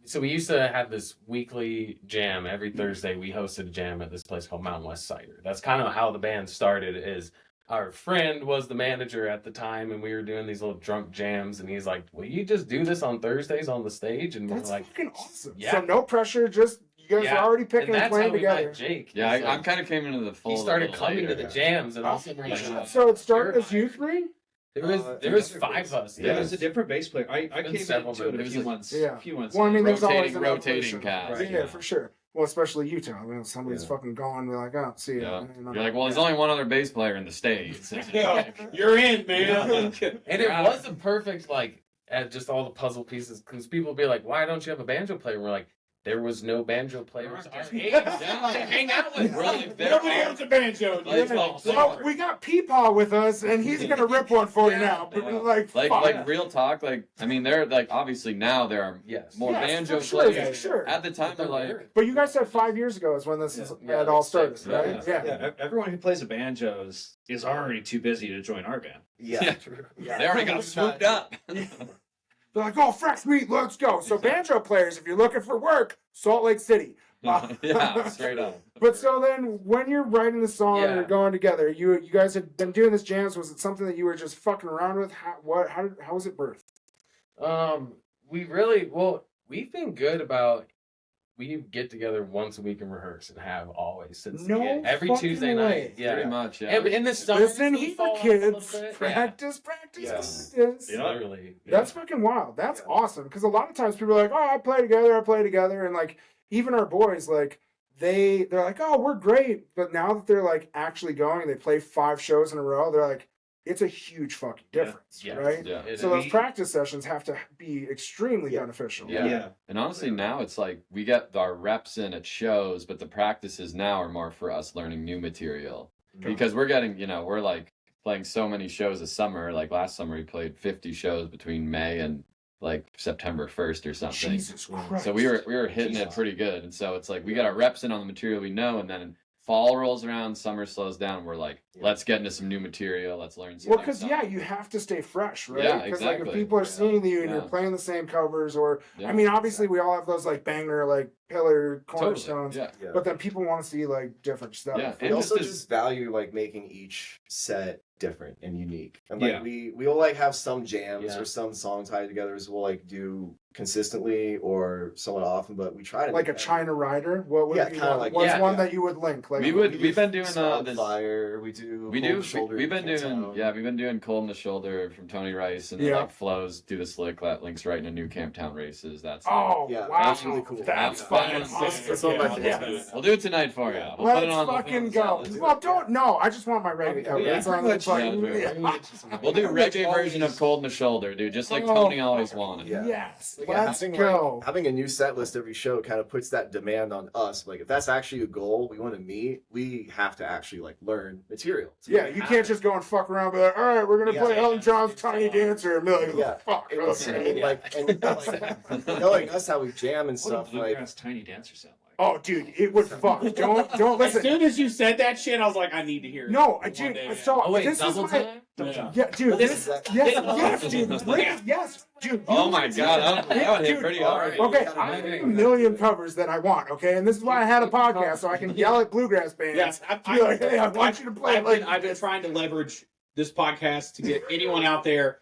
so we used to have this weekly jam every Thursday. We hosted a jam at this place called Mountain West Cider. That's kind of how the band started. Is our friend was the manager at the time, and we were doing these little drunk jams. And he's like, "Will you just do this on Thursdays on the stage?" And That's we're like, fucking awesome. Yeah. So no pressure, just you guys Yeah. are already and picking and that's playing how we together. met Jake. Yeah, He's I like- kind of came into the fold. he a started little coming to later. the jams, and also we're like, So it started Sure. as you three? there was Another five bass. of us. There Yeah. was a different bass player. I been came several into it a members. few months. Yeah. A few months. Well, I mean, there's always an Rotating evolution. cast. Yeah, for sure. Well, especially Utah. I mean, somebody's Yeah. fucking gone. We're like, oh, see ya. Yeah. You know? You're like, well, there's only one other bass player in the States. Yeah, you're in, man. And it wasn't perfect, like, at just all the puzzle pieces, because people would be like, why don't you have a banjo player? And we're like, there was no banjo players our age to hang out with. We're like, there Nobody are- owns a banjo. Like, dude. like, Well, we got Peepaw with us, and he's gonna rip one for you Yeah. now. But we're like, like fuck. real talk. Like, I mean, they're like obviously now there are Yes. more Yes, banjo for sure, players. for sure. At the time, they're like, But you guys said 5 years ago is when this Yeah, had all like started, six, right? yeah. Yeah. Everyone who plays a banjo is already too busy to join our band. Yeah. they already got swooped up. They're like, oh, fresh meat, let's go. So banjo players, if you're looking for work, Salt Lake City. Yeah, straight up. But so then, when you're writing the song and Yeah. you're going together, you guys had been doing this jams. Was it something that you were just fucking around with? How was it birthed? We've been good about, we get together once a week and rehearse and have always since the No beginning. Every fucking Tuesday way. night. Yeah. Pretty much, yeah. And in the summer, Listen we here, fall off a little kids. bit. Practice, Yeah. practice. Yeah. Literally. That's fucking wild. That's awesome. Because a lot of times people are like, oh, I play together. And like, even our boys, like, they're like, oh, we're great. But now that they're like actually going and they play 5 shows in a row, they're like, it's a huge fucking difference, Yeah. right? Yeah. So those practice sessions have to be extremely beneficial. Yeah. And honestly, now it's like we get our reps in at shows, but the practices now are more for us learning new material because we're getting, we're like playing so many shows a summer. Like last summer, we played 50 shows between May and like September 1st or something. Jesus Christ. So we were hitting it pretty good. And so it's like we got our reps in on the material we know, and then fall rolls around, summer slows down. We're like, let's get into some new material. Let's learn some. Well, new because stuff. you have to stay fresh, right? Yeah, Because like if exactly. people are seeing you and Yeah. you're playing the same covers, or Yeah. I mean, obviously we all have those like banger, like pillar cornerstones, Yeah. Yeah. but then people want to see like different stuff. Yeah. We And also just just value like making each set different and unique. And like Yeah. we will like have some jams Yeah. or some songs tied together as we'll like do consistently or somewhat often, but we try to Like a make China Rider. What would Yeah, be kinda one? like- What's yeah. one that you would link? Like we've been doing Song this. Fire, we do We Cold do. Shoulder, We've been Can't doing. Tell. Yeah, we've been doing Cold in the Shoulder from Tony Rice, and then, Yeah. like Flows do the slick that links right into New Camptown races. That's oh Yeah, wow, that's really cool. That's Yeah. fucking That's awesome. That's one of my Yeah. favorites. We'll do it tonight for you. Yeah. We'll put it Let's on the- fucking go. Let's do Well, it. don't no. I just want my reggae cover. Yeah, It's on pretty the much, fucking. yeah. We'll do reggae version of Cold in the Shoulder, dude. Just like Oh, Tony always wanted. Yeah. Yes, Like, yeah, let's having, go. like, having a new set list every show kind of puts that demand on us. Like, if that's actually a goal we want to meet, we have to actually like learn material. to Yeah, make you it can't just go and fuck around and be like, all right, we're gonna Yeah. play Elton John's Tiny Dancer and be like, Yeah. fuck. It's Okay. like, and like, knowing us how we jam and What stuff, a like, bluegrass tiny dancer sound like? Oh, dude, it would fuck. Don't As listen. soon as you said that shit, I was like, I need to hear it. No, One dude. day, So Oh, wait, this is double what time? yeah, dude. This This, is- yes, dude. Yes, dude. Oh my god, that would hit Dude, pretty all hard. right. Okay, I have a million covers that I want. Okay, and this is why I had a podcast so I can yell at bluegrass bands. Yes, Be like, hey, I want you to play I've been trying to leverage this podcast to get anyone out there.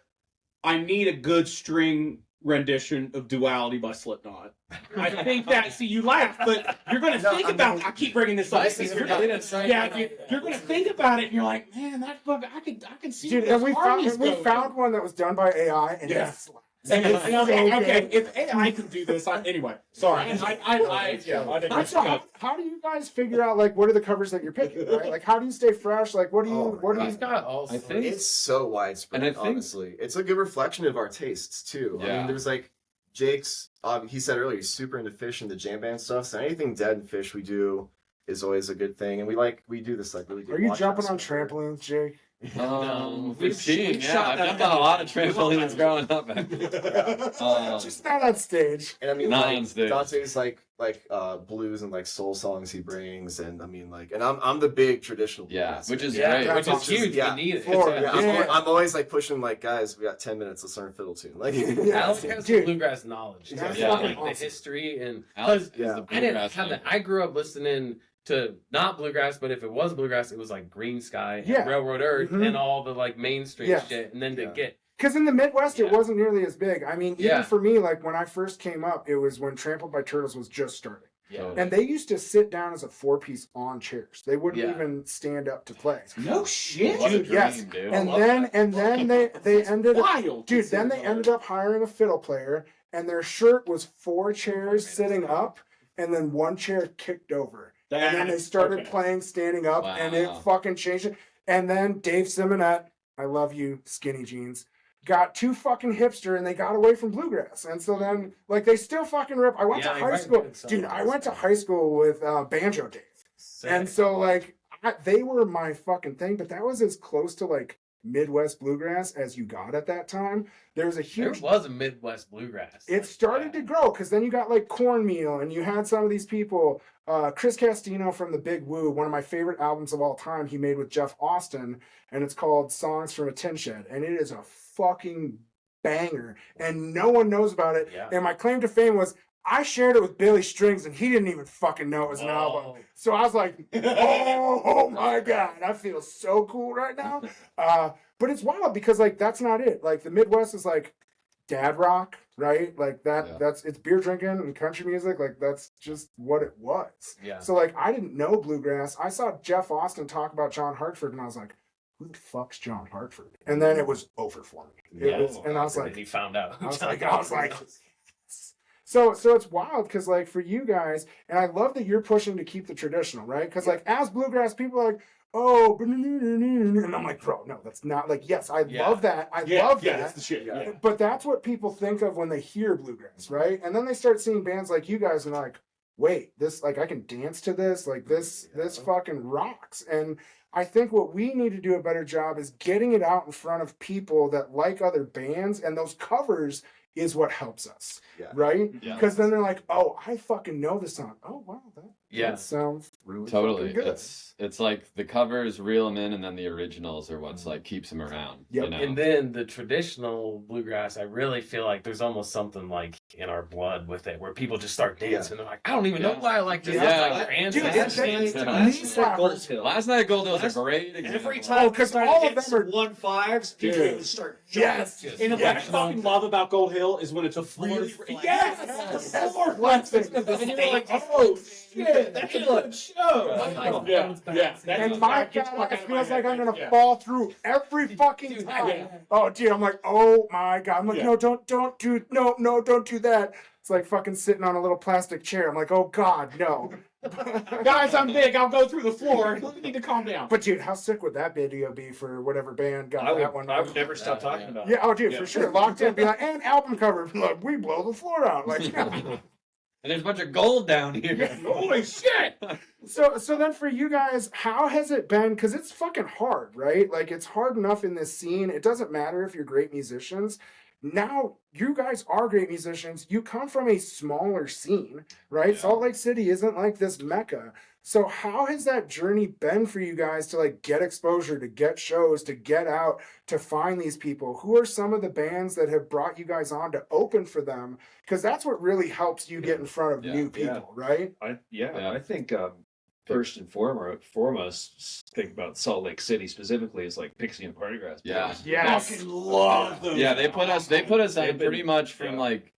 I need a good string rendition of Duality by Slipknot. I think that, see, you laugh, but you're going to think about I keep bringing this up. You're going to think about it, and you're like, man, that fuck, I can see Dude, and we found one that was done by AI, and Yeah. it's okay, if AI can do this, anyway. Sorry. How do you guys figure out, like, what are the covers that you're picking, right? Like, how do you stay fresh? Like, what do you? He's got all I think It's so widespread, And I think- honestly. It's a good reflection of our tastes, too. I Yeah. mean, there's like Jake's, he said earlier, he's super into fish and the jam band stuff. So anything dead and fish we do is always a good thing. And we do this like really good. Are you watch jumping on stuff. trampolines, Jake? We've seen, we've yeah. shot I've that done a down. lot of trampolines growing up. Just not on stage. And I mean, Not like, on stage. Dante's like blues and like soul songs he brings, and I mean like, and I'm the big traditional Yeah, bluegrass which fan. is Yeah, great. which is That's huge. Yeah. We need it. Florida, Yeah, Yeah. I'm always like pushing like, guys, we got 10 minutes. Let's learn a fiddle tune. Like, Alex has Dude. the bluegrass knowledge. That's Yeah. fucking Like awesome. the history and Alex because is the I didn't bluegrass have fan. that. I grew up listening to not bluegrass, but if it was bluegrass, it was like Green Sky, and Yeah. Railroad Earth, Mhm. and all the like mainstream Yeah. shit. And then Yeah. to get Because in the Midwest, it Yeah. wasn't nearly as big. I mean, even Yeah. for me, like when I first came up, it was when Trampled by Turtles was just starting. yeah, And they used to sit down as a 4-piece on chairs. They wouldn't Yeah. even stand up to play. No shit. What a Dude, yes. dream, dude. And then they ended up, Wild. dude, then they ended up hiring a fiddle player, and their shirt was 4 chairs sitting up, and then 1 chair kicked over. And then they started playing standing up, and it Wow. fucking changed it. And then Dave Simonette, I love you, skinny jeans, got too fucking hipster, and they got away from bluegrass. And so then, like, they still fucking rip. I went to Yeah, they high write school, good songs. dude. I went to high school with Banjo Dave, and so like they were my fucking thing. But that was as close to like Midwest bluegrass as you got at that time. There was a there huge. was a Midwest bluegrass. It started to grow because then you got like Cornmeal, and you had some of these people. Chris Castino from the Big Woo, one of my favorite albums of all time, he made with Jeff Austin, and it's called Songs from a Tin Shed, and it is a fucking banger, and no one knows about it. Yeah. And my claim to fame was I shared it with Billy Strings, and he didn't even fucking know it was an album. So I was like, oh my God, I feel so cool right now. But it's wild because like that's not it. Like the Midwest is like dad rock, right? Like that Yeah. that's it's beer drinking and country music. Like that's just what it was. Yeah. So like I didn't know bluegrass. I saw Jeff Austin talk about John Hartford, and I was like, who the fuck's John Hartford? And then it was over for me. It Yeah. was, and I was And like, he found out. I was like, so it's wild because like for you guys, and I love that you're pushing to keep the traditional, right? Because like as bluegrass, people are like, oh, and I'm like, bro, no, that's not like. Yes, I Yeah. love that. I love Yeah, that. that's the shit. Yeah. But that's what people think of when they hear bluegrass, right? And then they start seeing bands like you guys, and they're like, wait, this like I can dance to this, like this fucking rocks. And I think what we need to do a better job is getting it out in front of people that like other bands, and those covers is what helps us, Yeah. right? Yeah. Because then they're like, oh, I fucking know this song. Oh wow, that sounds really Totally. fucking good. It's like the covers reel them in, and then the originals are what's like keeps them around. Yep. You know? And then the traditional bluegrass, I really feel like there's almost something like in our blood with it, where people just start dancing. They're like, I don't even know why I like this. Yeah. It's Dude, like that's- dance that's- to that's- this. slappers. Hill. Last night at Gold Hill was a great example. Every time, because all of them are 1-5s, people Dude. start Yes. jumping. And what I fucking love about Gold Hill is when it's a really Yes. the floor flexing. And you're like, oh shit, that's a good show. Yeah. And my God, it feels like I'm gonna fall through every fucking time. yeah. Oh, dude, I'm like, oh my God. I'm like, Yeah. no, don't do that. It's like fucking sitting on a little plastic chair. I'm like, oh God, no. Guys, I'm big. I'll go through the floor. You need to calm down. But dude, how sick would that video be for whatever band got I that one? would never stop talking about it. Yeah, oh dude, Yeah. for sure. Locked in, be like, and album cover. Look, we blow the floor out. Like, And there's a bunch of gold down here. Holy shit! so then for you guys, how has it been? Because it's fucking hard, right? Like it's hard enough in this scene. It doesn't matter if you're great musicians. Now you guys are great musicians. You come from a smaller scene, right? Yeah. Salt Lake City isn't like this mecca. So how has that journey been for you guys to like get exposure, to get shows, to get out, to find these people? Who are some of the bands that have brought you guys on to open for them? Because that's what really helps you get in front of Yeah. new people, right? I Yeah. think first and foremost think about Salt Lake City specifically is like Pixie and Party Grass. Yeah. Yes. Fucking love those. Yeah, they put us on pretty much from yeah. like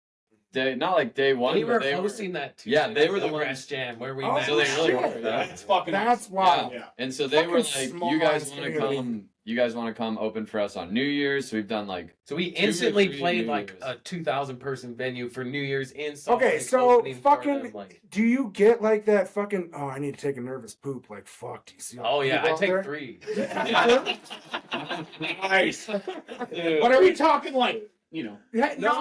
not like day one. We but were they hosting that too. Yeah, they were the Bluegrass ones. Jam where we Oh, met. So they really shit. were. Yeah. That's fucking. That's wild. Yeah. And so they were Fucking like, small you guys ass want to community. come? You guys want to come open for us on New Year's? So we've done like So we 2 or instantly 3 played New like Year's. a 2,000 person venue for New Year's in Salt Okay, Lake, so opening for fucking- them, like, Do you get like that fucking? Oh, I need to take a nervous poop. Like fuck. Do you see? all oh the yeah, people I out take there? 3. Nice. What are we talking like? You know. Yeah, no.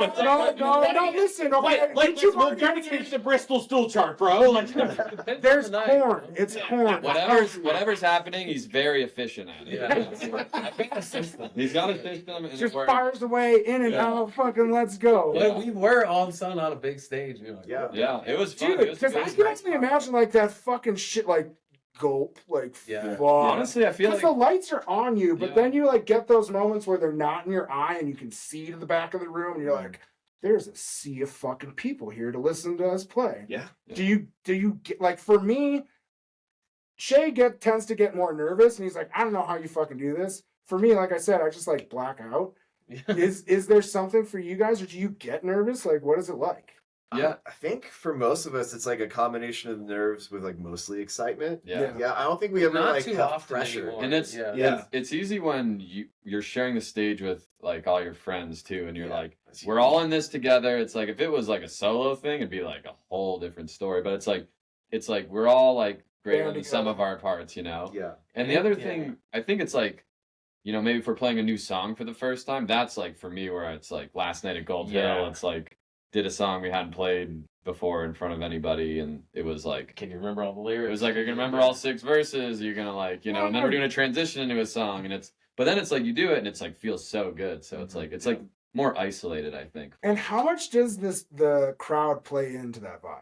Listen, okay. Like YouTube we're gonna get the Bristol stool chart, bro. Like, There's corn. It's corn. Whatever's happening, he's very efficient at it. Yeah. I've got a system. He's got a system and Just it works. fires away in and Yeah. out. Fucking let's go. But we were all of a sudden on a big stage. You know, like, Yeah. Yeah, it was fun. Dude, It was because I good. can only imagine like that fucking shit, like gulp, like Yeah. fuck. Honestly, I feel Because like the lights are on you, but Yeah. then you like get those moments where they're not in your eye and you can see to the back of the room, and you're like, "There's a sea of fucking people here to listen to us play." Yeah. Do you get like for me? Shay tends to get more nervous, and he's like, "I don't know how you fucking do this." For me, like I said, I just like black out. Is there something for you guys, or do you get nervous? Like, what is it like? Yeah. I think for most of us, it's like a combination of nerves with like mostly excitement. Yeah. Yeah, I don't think we ever Not like too have often pressure. anymore. And it's Yeah. it's easy when you're sharing the stage with like all your friends too, and you're Yeah. like, we're all in this together. It's like if it was like a solo thing, it'd be like a whole different story. But it's like we're all like greater Band than some together. of our parts, you know. Yeah. And the other Yeah. thing, I think it's like, you know, maybe if we're playing a new song for the first time, that's like for me where it's like last night at Gold Hill, Yeah. it's like did a song we hadn't played before in front of anybody, and it was like Can you remember all the lyrics? it was like you're gonna remember all 6 verses, you're gonna like, you know, and then we're doing a transition into a song, and but then it's like you do it and it's like feels so good. So it's like more isolated, I think. And how much does the crowd play into that vibe?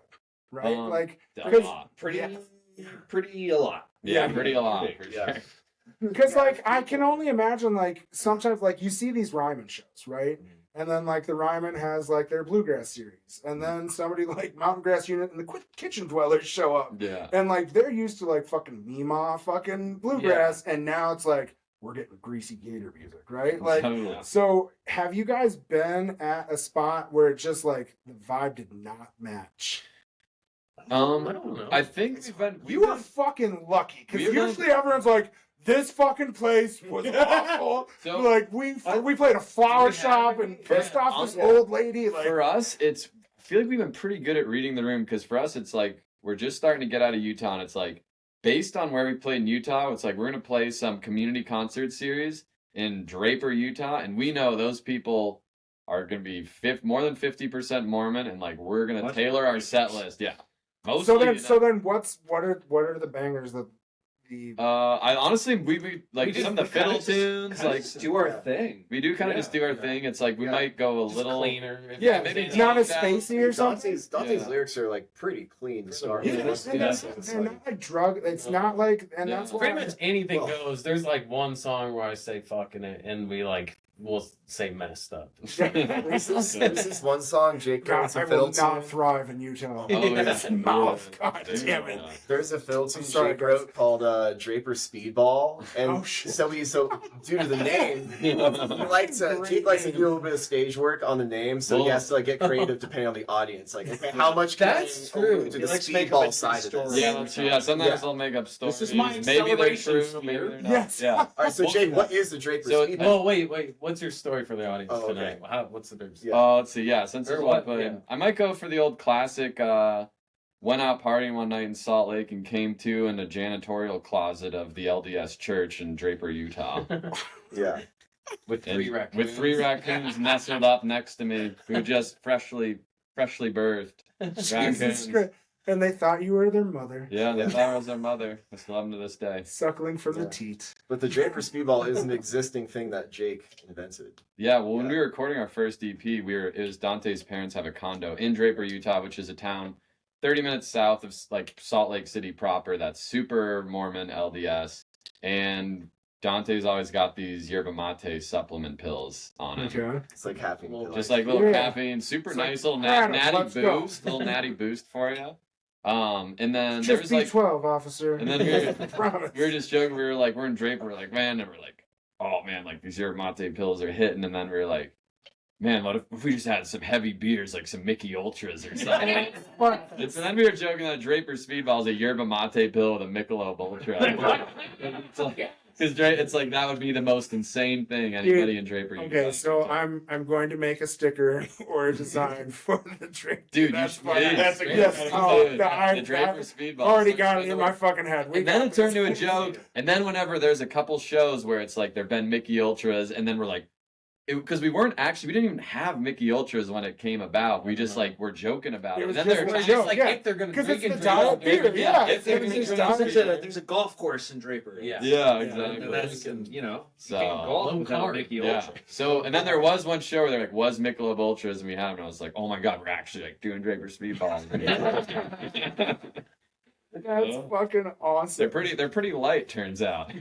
Right? Like, A because lot. Pretty Yeah. a lot. Yeah, Yeah. pretty a lot for Yeah. sure. Because like I can only imagine like sometimes like you see these Ryman shows, right? And then like the Ryman has like their bluegrass series, and then somebody like Mountain Grass Unit and the Kitchen Dwellers show up, Yeah. and like they're used to like fucking Mima fucking bluegrass, and now it's like we're getting greasy gator music, right? Like, Totally. so have you guys been at a spot where it just like the vibe did not match? I don't know. I think we've been You were fucking lucky because We've been- usually everyone's like, "This fucking place was awful." So- Like we played a flower shop and pissed off this old lady. Like, for us, I feel like we've been pretty good at reading the room, because for us, it's like we're just starting to get out of Utah, and it's like based on where we played in Utah, it's like we're gonna play some community concert series in Draper, Utah, and we know those people are gonna be more than 50% Mormon, and like we're gonna tailor our set list. Yeah, mostly. so then what are the bangers that the I honestly we like We some of the fiddle tunes, like do our thing. we do kind of just do our thing. It's like we might go a Just little cleaner. yeah, maybe it's not as down. spacey or something? Dante's Yeah. lyrics are like pretty clean to start Yeah, with. and It's they're like- not like drug. It's not like, and Yeah. that's why Pretty much anything Well- goes. There's like one song where I say "fuck" in it, and we'll say messed up. This is one song Jake wrote God, some I will fiddle not tune. thrive in Utah. Oh, yeah. That's mouth. God Yeah. damn it. There's a fiddle tune Sorry, Jake guys. wrote called Draper Speedball, and Oh, shit. so due to the name, Jake likes to do a little bit of stage work on the name, so he Well- has to like get creative depending on the audience. Like, okay, how much can That's I true. allude to He the likes to make up speedball a side of story. this? Yeah, that's true. Yeah, sometimes Yeah. they'll make up stories. This is my Maybe they're acceleration true, sphere. maybe they're not. Yes. Yeah. All right, so Jake, what is the Draper So- Speedball? Well, wait. What's your story for the audience Oh, okay. tonight? What's the difference? Yeah. Let's see. Yeah, since Or it's what, what, yeah. I might go for the old classic. Went out partying one night in Salt Lake and came to in the janitorial closet of the LDS church in Draper, Utah, Yeah. With And 3 raccoons. with 3 raccoons nestled up next to me, who just freshly birthed. Jesus Raccoons. Christ. And they thought you were their mother, Yeah, they thought I was their mother. I still love them to this day. suckling from the Yeah. teat. But the Draper Speedball is an existing thing that Jake invented. Yeah, well, when Yeah. we were recording our first EP, it was Dante's parents have a condo in Draper, Utah, which is a town 30 minutes south of like Salt Lake City proper. That's super Mormon LDS, and Dante's always got these yerba mate supplement pills on it. Okay. It's like having Just like little Yeah. caffeine, super It's like, nice little Adam, natty let's go. boost, little natty boost for you. And then there Just was like, B12, officer. and then Promise. we were just joking. We were like, we're in Draper. We're like, man, and we're like, oh man, like these yerba mate pills are hitting. And then we were like, man, what if we just had some heavy beers, like some Mickey Ultras or something? And so then we were joking that Draper Speedball is a yerba mate pill with a Michelob Ultra. Because it's like that would be the most insane thing anybody in Draper. Okay, so I'm going to make a sticker or a design for the drink. Dude, that's you fine. should. That's Dude, yes. Oh, dude, I the Draper Speedball. already got it in my fucking head. And then it turned to a joke. And then whenever there's a couple shows where it's like there've been Mickey Ultras, and then we're like, because we didn't even have Mickey Ultras when it came about. We just like were joking about it. It was And then just they're a just joke, like, yeah. if they're gonna Because drink it's and the diet drink, beer, yeah. If they're gonna It's drink diet beer. There's a golf course in Draper. Yeah. yeah, And exactly. that's, you know, So- you can't golf Low without carb. Mickey Yeah. Ultra. So, and then there was one show where they're like, was Michelob Ultras, and we had them, and I was like, oh my god, we're actually like doing Draper Speedballs. That's fucking awesome. They're pretty light, turns out.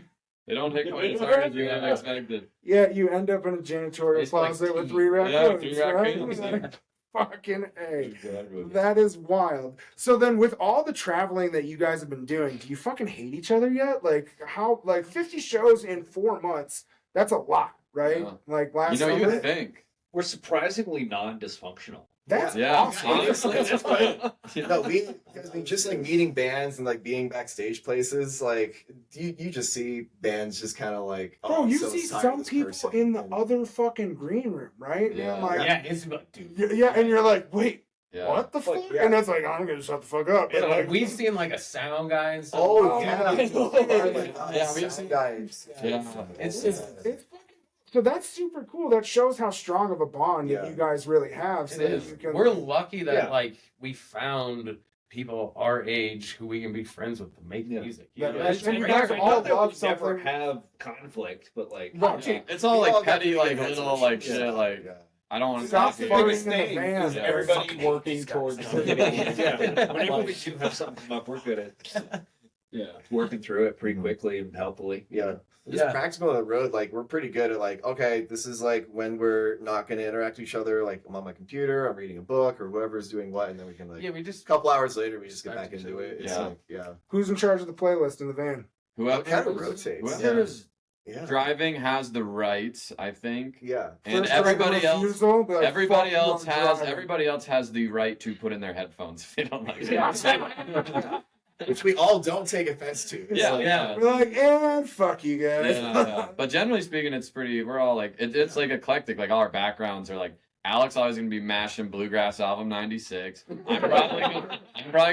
They don't hit quite as hard as you would have expected. Yeah, you end up in a janitorial It's like closet with tea. 3 raccoons, Yeah, 3 raccoons. right? Fucking A. Exactly. That is wild. So then with all the traveling that you guys have been doing, do you fucking hate each other yet? Like 50 shows in 4 months, that's a lot, right? Yeah. Like last You know, you summer. would think. We're surprisingly non-dysfunctional. That's Yeah, awesome. honestly, that's good. No, just like meeting bands and like being backstage places, like you just see bands just kind of like. Bro, I'm you so see tired of some this people person. in the And- other fucking green room, right? Yeah. And like, Yeah, it's like, dude. yeah, and you're like, wait, Yeah. what the Like, fuck? yeah. And it's like, I'm gonna shut the fuck up. But So, like, like, we've seen like a sound guy and stuff. Oh, Oh, yeah. my Oh my God, Yeah, we've sound seen- guys. Yeah. It's just it's fucking. So that's super cool. That shows how strong of a bond that Yeah. you guys really have. So it that is. you can, We're lucky that Yeah. like we found people our age who we can be friends with to make Yeah. music. That- know? that's- It's and you incredible. guys all Not that love we never something. have conflict, but like Yeah. It's all We all like got petty, like pretty little good like solutions. shit. Like Yeah. I don't want to Stop talk to you. farting biggest in the thing van. is everybody working towards yeah, whenever we do have something come up, we're good at working through it pretty quickly and helpfully. Yeah. Just Yeah. practical on the road, like we're pretty good at like, okay, this is like when we're not gonna interact with each other, like I'm on my computer, I'm reading a book or whoever's doing what, and then we can like Yeah, we just a couple hours later we just get Respect back each into other. it. It's Yeah. like yeah. Who's in charge of the playlist in the van? Whoever It kind of rotates. Whoever is Yeah. driving has the right, I think. Yeah. And First right of everybody else refusal, be like, everybody "Fuck you, else I'm has driving." everybody else has the right to put in their headphones if they don't like it. Yeah. Which we all don't take offense to. It's Yeah, like, yeah. We're like, and fuck you guys. Yeah. But generally speaking, we're all like, it's like eclectic. Like all our backgrounds are like, Alex always gonna be mashing Bluegrass album 96. I'm probably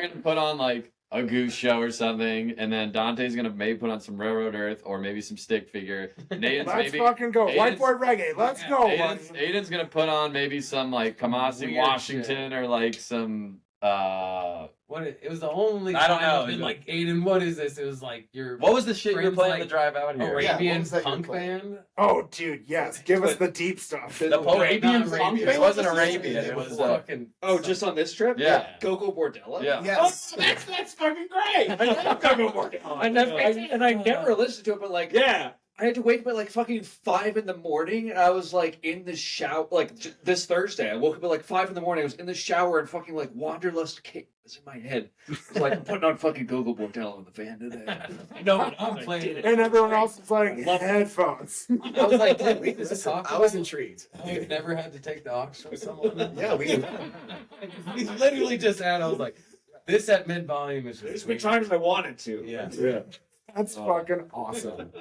gonna put on like a Goose Show or something, and then Dante's gonna maybe put on some Railroad Earth or maybe some Stick Figure. Nathan's Let's maybe fucking go. White Aiden's- boy reggae. Let's go. Aiden's, buddy. Aiden's gonna put on maybe some like Kamasi Weird Washington or like some it was the only I don't time know. I've been like, Aiden, what is this? It was like your what was the shit you were Friends playing like- on the drive out here? Yeah, what Arabian was that you were punk playing? band. Oh, dude, yes. Give us the deep stuff. The Arabian Not punk Arabian. band? It wasn't This is Arabian. the It was before. fucking Oh, just on this trip? Yeah. Go-Go Bordella? Yeah. Yes. That's fucking great. I never listened to it, but like, Yeah. I had to wake up at like fucking 5 in the morning, and I was like in the shower, like this Thursday. I woke up at like 5 in the morning. I was in the shower, and fucking like Wanderlust came was in my head. I was like, I'm putting on fucking Go-Go Bordella in the van today. I know what I'm playing. And everyone else is like, headphones. I was like, dude, we just talk I was intrigued. I've never had to take the aux from someone. Yeah, we We literally just had. I was like, this at mid volume is There's just. been times I wanted to. Yeah. That's fucking awesome.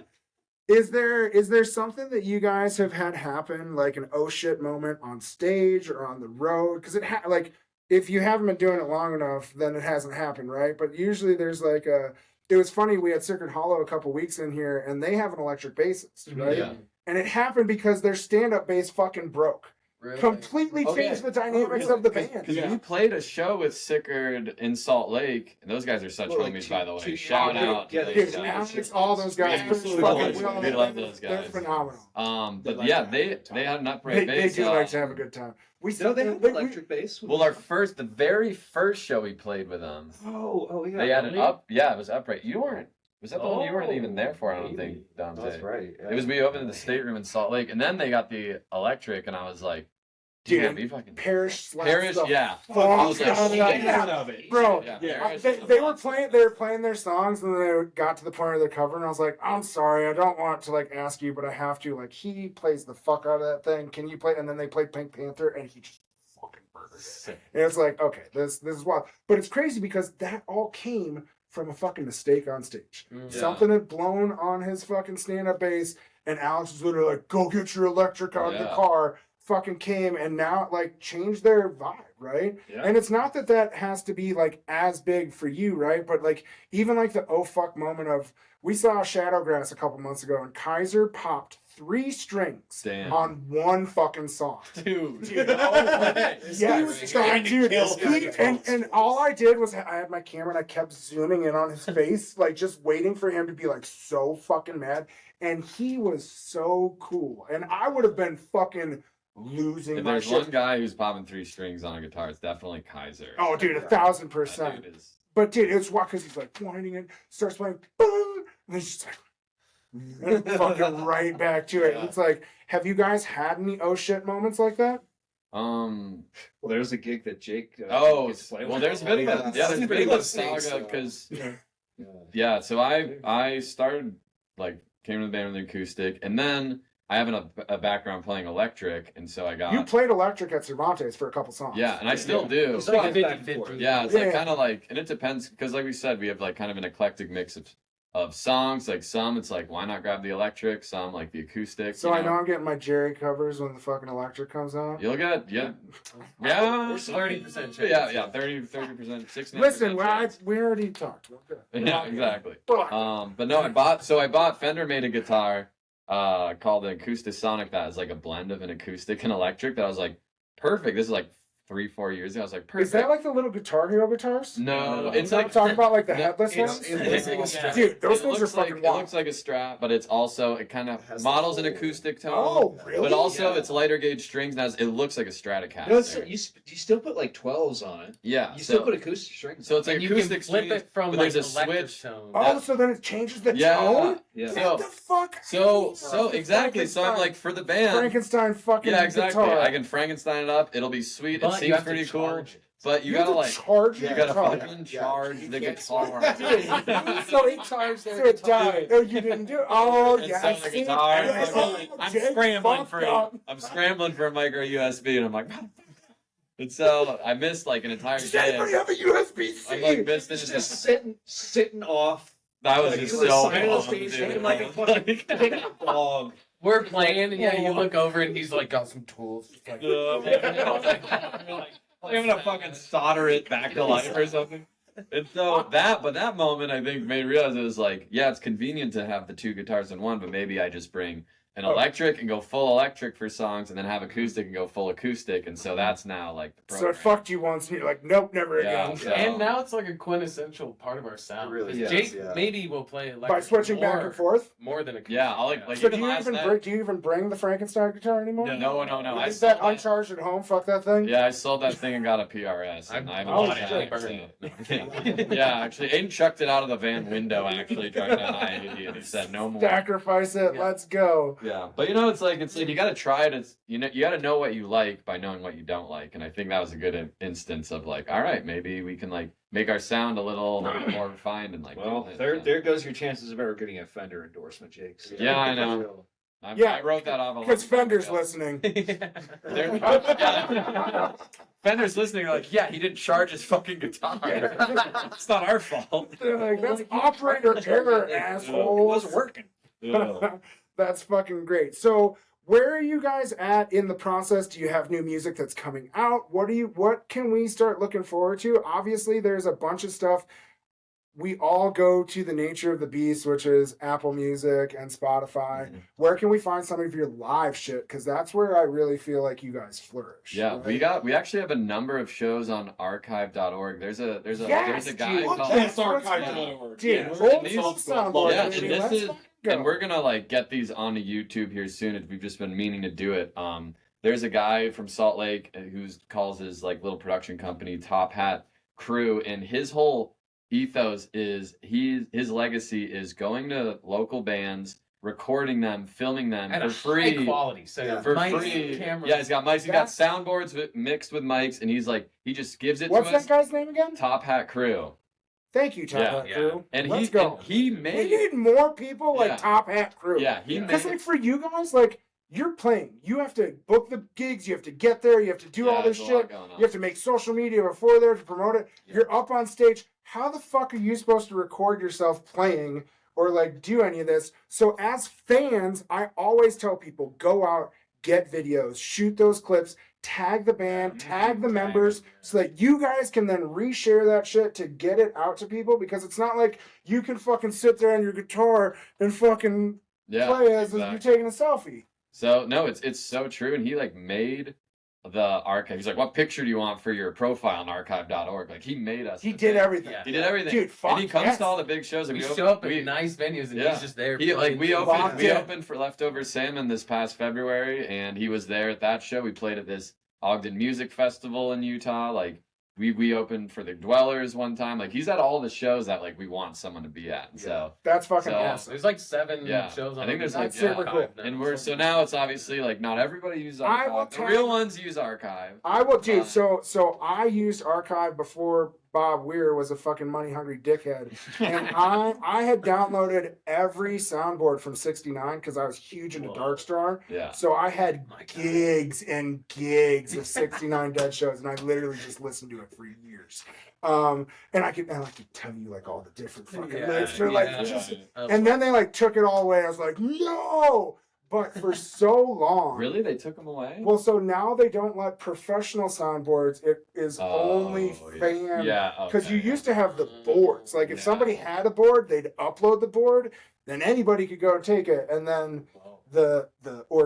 Is there something that you guys have had happen, like an oh shit moment on stage or on the road? Because like if you haven't been doing it long enough, then it hasn't happened, right? But usually there's like it was funny, we had Circuit Hollow a couple weeks in here, and they have an electric bassist, right? Yeah. And it happened because their stand-up bass fucking broke. Really? Completely Oh, changed yeah. the dynamics of the band. Because we played a show with Sickard in Salt Lake, and those guys are such Well, like homies, two- by the way. two- Shout yeah, out to yeah, those Dude, guys. Alex, all those guys, Yeah, Chris absolutely. fucking We Will, love those They're guys. phenomenal. But like yeah, to have a they good time. had an They upright bass. do like to have a good time. We No, they have we- electric bass. Well, the very first show we played with them, Oh yeah. they had an really? yeah, it was upright. You weren't, was that the one you weren't Oh, even there for, I don't maybe. think, Dante. That's right. It was, we opened the stateroom in Salt Lake, and then they got the electric, and I was like, Dude, Damn, you fucking Parrish slaps Parrish, the yeah. fuck I was like, out of shit. that. Yeah, of it. bro. Yeah, Yeah. Parrish They, is they a were monster. playing their songs, and then they got to the point where they're covering. And I was like, I'm sorry, I don't want to like ask you, but I have to. Like, he plays the fuck out of that thing. Can you play? And then they played Pink Panther, and he just fucking murdered it. And it's like, okay, this is wild. But it's crazy because that all came from a fucking mistake on stage. Yeah. Something had blown on his fucking stand-up bass, and Alex was literally like, "Go get your electric out of the Yeah. car." Fucking came, and now it, like, changed their vibe, right? Yeah. And it's not that that has to be like as big for you, right? But like even like the oh fuck moment of, we saw Shadowgrass a couple months ago, and Kaiser popped 3 strings Damn. on one fucking song. Dude. Dude, no way. Yes, trying to dude, kill and all I did was I had my camera and I kept zooming in on his face, like just waiting for him to be like so fucking mad. And he was so cool. And I would have been fucking losing If my there's shit. one guy who's popping 3 strings on a guitar, it's definitely Kaiser. Oh, dude, That 1000%. dude is- But dude, it's wild because he's like winding it, starts playing, boom, and he's just like, and fucking right back to it. Yeah. It's like, have you guys had any oh shit moments like that? Um. Well, there's a gig that Jake. Oh, gets played well, with. there's a bit of a Yeah, there's a bit of a saga because yeah. So I started like came to the band with the acoustic, and then I have a background playing electric, and so I got You played electric at Cervantes for a couple songs. yeah, and I still do. It's like Like back and 50-50. forth. Yeah, it's Yeah. like kind of like, and it depends because, like we said, we have like kind of an eclectic mix of songs. Like some, it's like why not grab the electric? Some like the acoustic. So you I know I'm getting my Jerry covers when the fucking electric comes out. You'll get yeah. We're 30% chance. Yeah, 30%, 69%. Listen, chance. we already talked. We're good. Yeah, exactly. Fuck. But no, I bought Fender made a guitar called the Acoustasonic that is like a blend of an acoustic and electric that I was like, perfect. This is like 3-4 years ago. I was like, perfect. Is that like the little Guitar Hero guitars? No, I'm it's not like talking about like the no, headless it's- ones. it's- Dude, those it things are looks like, fucking it wild. looks like a Strat, but it's also it kind of It has models the an whole- acoustic tone. Oh, really? But also Yeah. it's lighter gauge strings. And it looks like a Stratocaster. No, it's, you still put like 12s on it. yeah. You So, still put acoustic strings. so it's like And you can acoustic flip strings, it from but like there's a electric switch. tone. Oh, so then it changes the Yeah. tone? yeah. Get So- the fuck So out. exactly. So I'm like for the band. Frankenstein fucking Yeah, exactly. guitar. I can Frankenstein it up. It'll be sweet. It But you seems have to pretty cool. charge it. But you have gotta to like charge you the gotta guitar. fucking Yeah, charge you the can't guitar. So he charged their So it died. Oh, you didn't do it? Oh, And yeah. so I the see. guitar, Oh, I'm Jake scrambling fucked for up. a micro USB, and I'm like, and so I missed like an entire Does day. anybody have a USB-C? I'm like missed It's it. just sitting off. That was like, just to the so side of the fun, stage, dude. looking like a fucking dog. We're playing, and yeah, you look over, and he's like got some tools. It's like, I'm gonna fucking solder it back to life or something. And so that moment I think made me realize it was like, yeah, it's convenient to have the 2 guitars in one, but maybe I just bring an electric and go full electric for songs, and then have acoustic and go full acoustic, and so that's now like the So program. it fucked you once, and you're like, nope, never Yeah, again. yeah. and now it's like a quintessential part of our sound. It really 'Cause is, Jake yeah. maybe will play electric By switching back and forth. more than acoustic. Yeah, I'll like So even last night. do you even bring the Frankenstein guitar anymore? No. I Is sold that uncharged at home? Fuck that thing. Yeah, I sold that thing and got a PRS. And I Oh, haven't shit. looked at it. Yeah, actually, Aiden chucked it out of the van window. Actually, driving down I-80, and he said no more. Sacrifice it. Yeah. Let's go. Yeah, but it's like you got to try it. It's you got to know what you like by knowing what you don't like, and I think that was a good instance of like, all right, maybe we can like make our sound a little more refined and like. Well, do it, there so. there goes your chances of ever getting a Fender endorsement, Jake. So- Yeah, I know. Yeah, I wrote that off. Because Fender's listening. Yeah. Fender's listening. They're like, yeah, he didn't charge his fucking guitar. It's not our fault. They're like, that's operator error, It asshole. wasn't working. That's fucking great. So, where are you guys at in the process? Do you have new music that's coming out? What can we start looking forward to? Obviously, there's a bunch of stuff. We all go to the nature of the beast, which is Apple Music and Spotify. Mhm. Where can we find some of your live shit? Because that's where I really feel like you guys flourish. Yeah, right? we actually have a number of shows on archive.org. There's a Yes, guy dude. called Yes, That's what's archive.org. Dude, Yeah. roll And some these- soundboard, yeah, baby. and this Let's is fucking go. and we're gonna like get these onto YouTube here soon. We've just been meaning to do it. There's a guy from Salt Lake who calls his like little production company Top Hat Crew, and his whole ethos is his legacy is going to local bands recording them, filming them At for a free. high quality. So Yeah. For mics, free. cameras. Yeah, he's got mics. He's got soundboards mixed with mics, and he's like, he just gives it What's to that us. guy's name again? Top Hat Crew. Thank you, Top Yeah, Hat yeah. Crew. And Let's go. he We made need more people like Yeah. Top Hat Crew. Yeah, he Because made like for you guys, like you're playing, you have to book the gigs, you have to get there, you have to do all this there's a lot shit. going on. You have to make social media before there to promote it. Yeah. You're up on stage. How the fuck are you supposed to record yourself playing or like do any of this? So as fans, I always tell people go out, get videos, shoot those clips, tag the band, tag the members, so that you guys can then reshare that shit to get it out to people. Because it's not like you can fucking sit there on your guitar and fucking play as you're taking a selfie. So no, it's so true. And he like made the archive. He's like, what picture do you want for your profile on archive.org? Like he made us. He the did thing. everything. Yeah. He did everything. Dude, fuck and he comes yes. to all the big shows. And We we show up we, at nice venues and Yeah. he's just there. He like we playing. opened Yeah. for Leftover Salmon this past February, and he was there at that show. We played at this Ogden Music Festival in Utah. Like we opened for the Dwellers one time. Like he's at all the shows that like we want someone to be at. And so That's fucking So- awesome. There's like 7 Yeah. shows on I think there's, like, That's super cool. and we're so now it's obviously like not everybody uses I will archive. The tell real you- ones use archive. I will, dude. Uh, So I used Archive before Bob Weir was a fucking money hungry dickhead, and I had downloaded every soundboard from '69 because I was huge into Whoa. Darkstar. Yeah. So I had My God. gigs and gigs of '69 Dead shows, and I literally just listened to it for years. And I could tell you like all the different fucking lyrics. They're like just, and then they like took it all away. I was like, no. But for so long, Really? They took them away? Well, so now they don't let professional soundboards. It is only Oh, fan. Yeah. Because you okay. used to have the boards. Like if Yeah. somebody had a board, they'd upload the board, then anybody could go and take it. And then the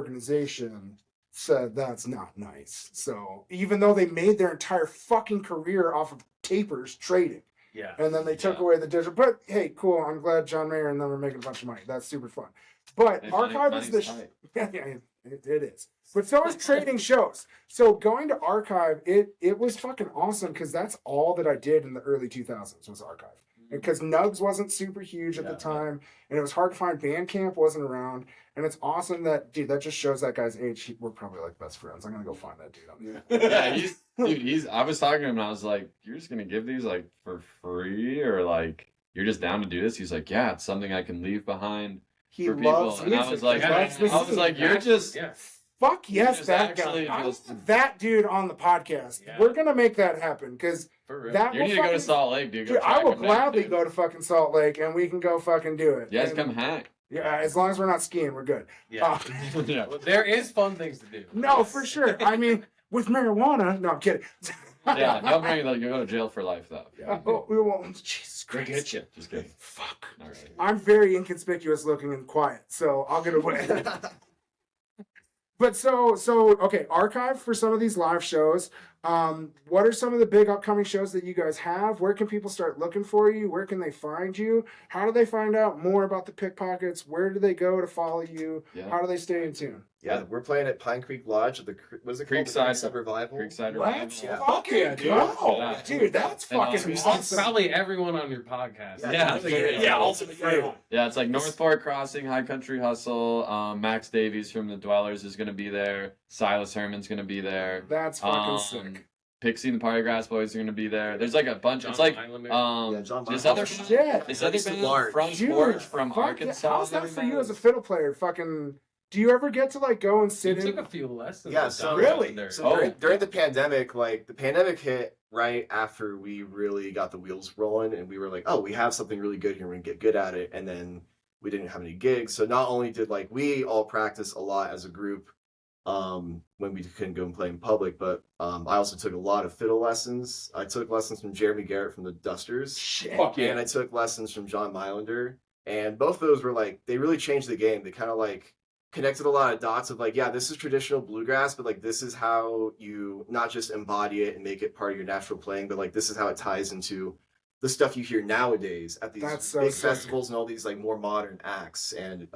organization said that's not nice. So even though they made their entire fucking career off of tapers trading, Yeah. and then they took Yeah. away the digital. But hey, cool. I'm glad John Mayer and them are making a bunch of money. That's super fun. But Hey, Archive money's is the tight. yeah, it is. But so is trading shows. So going to Archive, it was fucking awesome because that's all that I did in the early 2000s was Archive. Because Nugs wasn't super huge at the time, and it was hard to find. Bandcamp wasn't around, and it's awesome that dude. That just shows that guy's age. We're probably like best friends. I'm gonna go find that dude on the Yeah, he's. I was talking to him and I was like, "You're just gonna give these like for free, or like you're just down to do this?" He's like, "Yeah, it's something I can leave behind He for people." loves And music. I was like, He loves I was like, "You're just." Yeah. Fuck yes, just that guy. actually I just- want that dude on the podcast. Yeah. We're gonna make that happen because For real. that You will need to go to fucking- Salt Lake, dude. Go Dude, I track will him down, gladly dude. go to fucking Salt Lake and we can go fucking do it. You guys And- come hack. Yeah, as long as we're not skiing, we're good. Yeah. Yeah. Well, there is fun things to do. No, for sure. I mean, with marijuana. No, I'm kidding. Yeah, don't bring like you go to jail for life though. Oh, we won't. Jesus They Christ. get you. Just kidding. Fuck. All right. I'm very inconspicuous looking and quiet, so I'll get away. But so okay, Archive for some of these live shows. What are some of the big upcoming shows that you guys have? Where can people start looking for you? Where can they find you? How do they find out more about the Pickpockets? Where do they go to follow you? Yeah. How do they stay in tune? Yeah, we're playing at Pine Creek Lodge at the what is it called? Creekside. The Revival. Creekside What? Revival. Yeah. Fucking Yeah, dude. go. Yeah. Dude, that's And fucking also- awesome. Probably everyone on your podcast. Yeah. Yeah, ultimate favorite. Yeah, it's like North Fork Crossing, High Country Hustle. Max Davies from the Dwellers is gonna be there. Silas Herman's gonna be there. That's fucking sick. Pixie and the Party Grass Boys are gonna be there. There's like a bunch. It's like Yeah, John this Michael. other Shit. this other It's band, large. Front Dude, Porch from fuck yeah. Arkansas. How's that and for you everything. as a fiddle player? Fucking, do you ever get to like go and You sit took in? a few lessons. Yeah, with so Don really? there. So Oh. during the pandemic, like the pandemic hit right after we really got the wheels rolling, and we were like, oh, we have something really good here. We're gonna get good at it, and then we didn't have any gigs. So not only did like we all practice a lot as a group, when we couldn't go and play in public, but I also took a lot of fiddle lessons. I took lessons from Jeremy Garrett from the Dusters. Shit. Fuck And yeah. I took lessons from John Mylander, and both of those were like they really changed the game. They kind of like connected a lot of dots of like, yeah, this is traditional bluegrass, but like this is how you not just embody it and make it part of your natural playing, but like this is how it ties into the stuff you hear nowadays at these That's so big sick. festivals and all these like more modern acts. And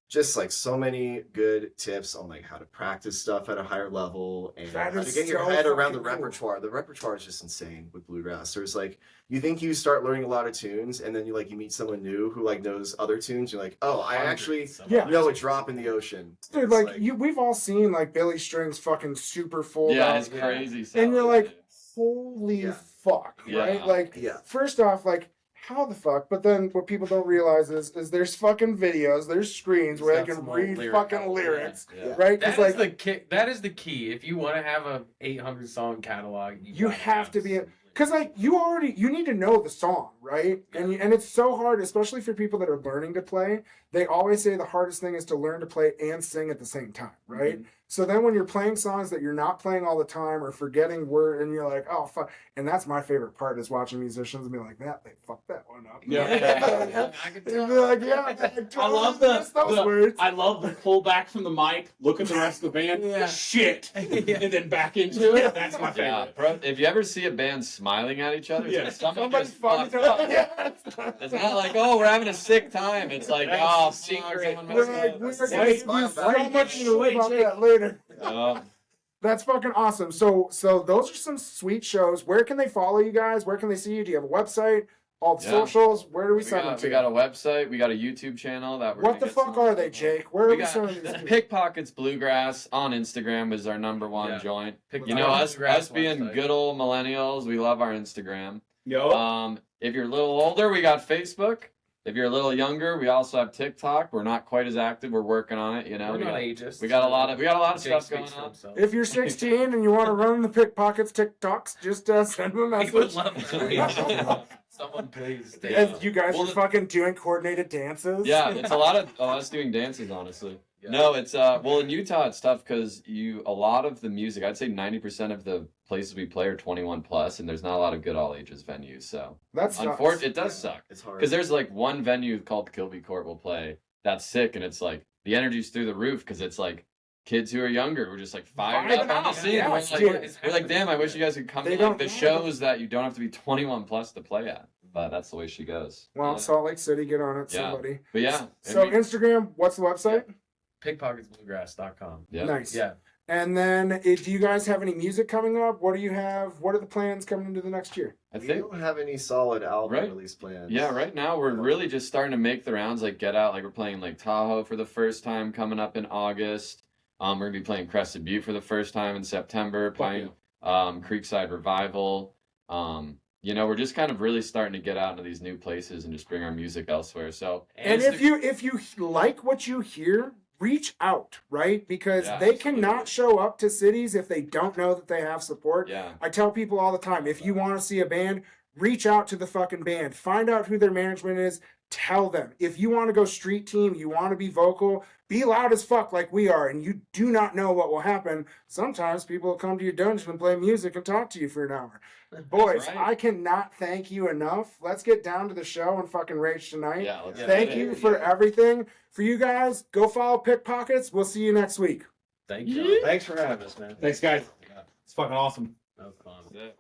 just like so many good tips on like how to practice stuff at a higher level and That how to is get your so head around the fucking cool. repertoire. The repertoire is just insane with bluegrass. There's like you think you start learning a lot of tunes and then you meet someone new who like knows other tunes. You're like, oh, I actually Yeah. know a drop in the ocean. Dude, It's we've all seen like Billy Strings fucking super full Yeah, out. it's crazy. And you're sound, like, dude. holy Yeah. fuck, Yeah. right? Like, Yeah. first off, like, how the fuck? But then what people don't realize is there's fucking videos, there's screens where they got can some old read lyric fucking out. lyrics, Yeah. right? That Because is the key. That is the key. If you want to have a 800 song catalog, you gotta have to be some because like you need to know the song, right? And it's so hard, especially for people that are learning to play. They always say the hardest thing is to learn to play and sing at the same time, right? So then when you're playing songs that you're not playing all the time or forgetting word, and you're like, oh fuck, and that's my favorite part is watching musicians and be like, that they fucked that one up. Yeah. I can And tell. be like, yeah, I I love totally missed those words. I love the pull back from the mic, look at the rest of the band, Yeah. shit, and then back into it. That's my Yeah, favorite. bro. If you ever see a band smiling at each other, it's Yeah. like someone Somebody's just fucking fucked up. yeah. It's not like, oh, we're having a sick time. It's like, oh, secret. someone We're messed like, up. we're That's gonna the give you smile so back. much to about that later. Oh, That's fucking awesome. So those are some sweet shows. Where can they follow you guys? Where can they see you? Do you have a website? All the Yeah. socials? Where do we send them we to? got a website. We got a YouTube channel that we're What gonna the get fuck some- are they, Jake? Where are We we got sending these? to? Pickpockets Bluegrass on Instagram is our number one Yeah. joint. Pick You the know, us Bluegrass being website. good old millennials, we love our Instagram. Yo. If you're a little older, we got Facebook. If you're a little younger, we also have TikTok. We're not quite as active. We're working on it. You know, We're we not got, ageist. we got a lot of Jake stuff going speaks for on. himself. If you're 16 and you want to run the Pickpockets TikToks, just send them a We would message. love that. Someone please. take As it. you guys Well, are fucking doing coordinated dances. Yeah, it's a lot of us doing dances, honestly. Yeah. No, it's well in Utah it's tough because a lot of the music, I'd say 90% of the places we play are 21 plus, and there's not a lot of good all ages venues. So That's unfortunately, it does suck It's hard. because there's like one venue called Kilby Court will play that's sick, and it's like the energy's through the roof because it's like kids who are younger. We're just like fired Vibing up on the out, scene. yeah, we're, dude. like, damn, I wish you guys could come They to like don't the know. shows that you don't have to be 21 plus to play at. But that's the way she goes. Well, Yeah. Salt Lake City, get on it, Yeah. somebody. But yeah, So I mean, Instagram, what's the website? Pickpocketsbluegrass.com. yeah. Nice. Yeah. And then, do you guys have any music coming up? What do you have? What are the plans coming into the next year? I We think don't have any solid album Right. release plans. Yeah, right now we're really just starting to make the rounds, like get out. Like we're playing like Tahoe for the first time coming up in August. We're gonna be playing Crested Butte for the first time in September. Playing Creekside Revival. You know, we're just kind of really starting to get out into these new places and just bring our music elsewhere. So And if you like what you hear, reach out, right? Because Yeah, they absolutely. cannot show up to cities if they don't know that they have support. yeah, I tell people all the time, if you want to see a band, reach out to the fucking band. Find out who their management is. Tell them. If you want to go street team, you want to be vocal, be loud as fuck like we are, and you do not know what will happen. Sometimes people will come to your dungeon and play music and talk to you for an hour. Boys, right. I cannot thank you enough. Let's get down to the show and fucking rage tonight. yeah. Let's Thank get it. you for everything. For you guys, go follow Pickpockets. We'll see you next week. Thank you. Thanks for having us, man. Thanks, guys. It's fucking awesome. That was fun. That's it.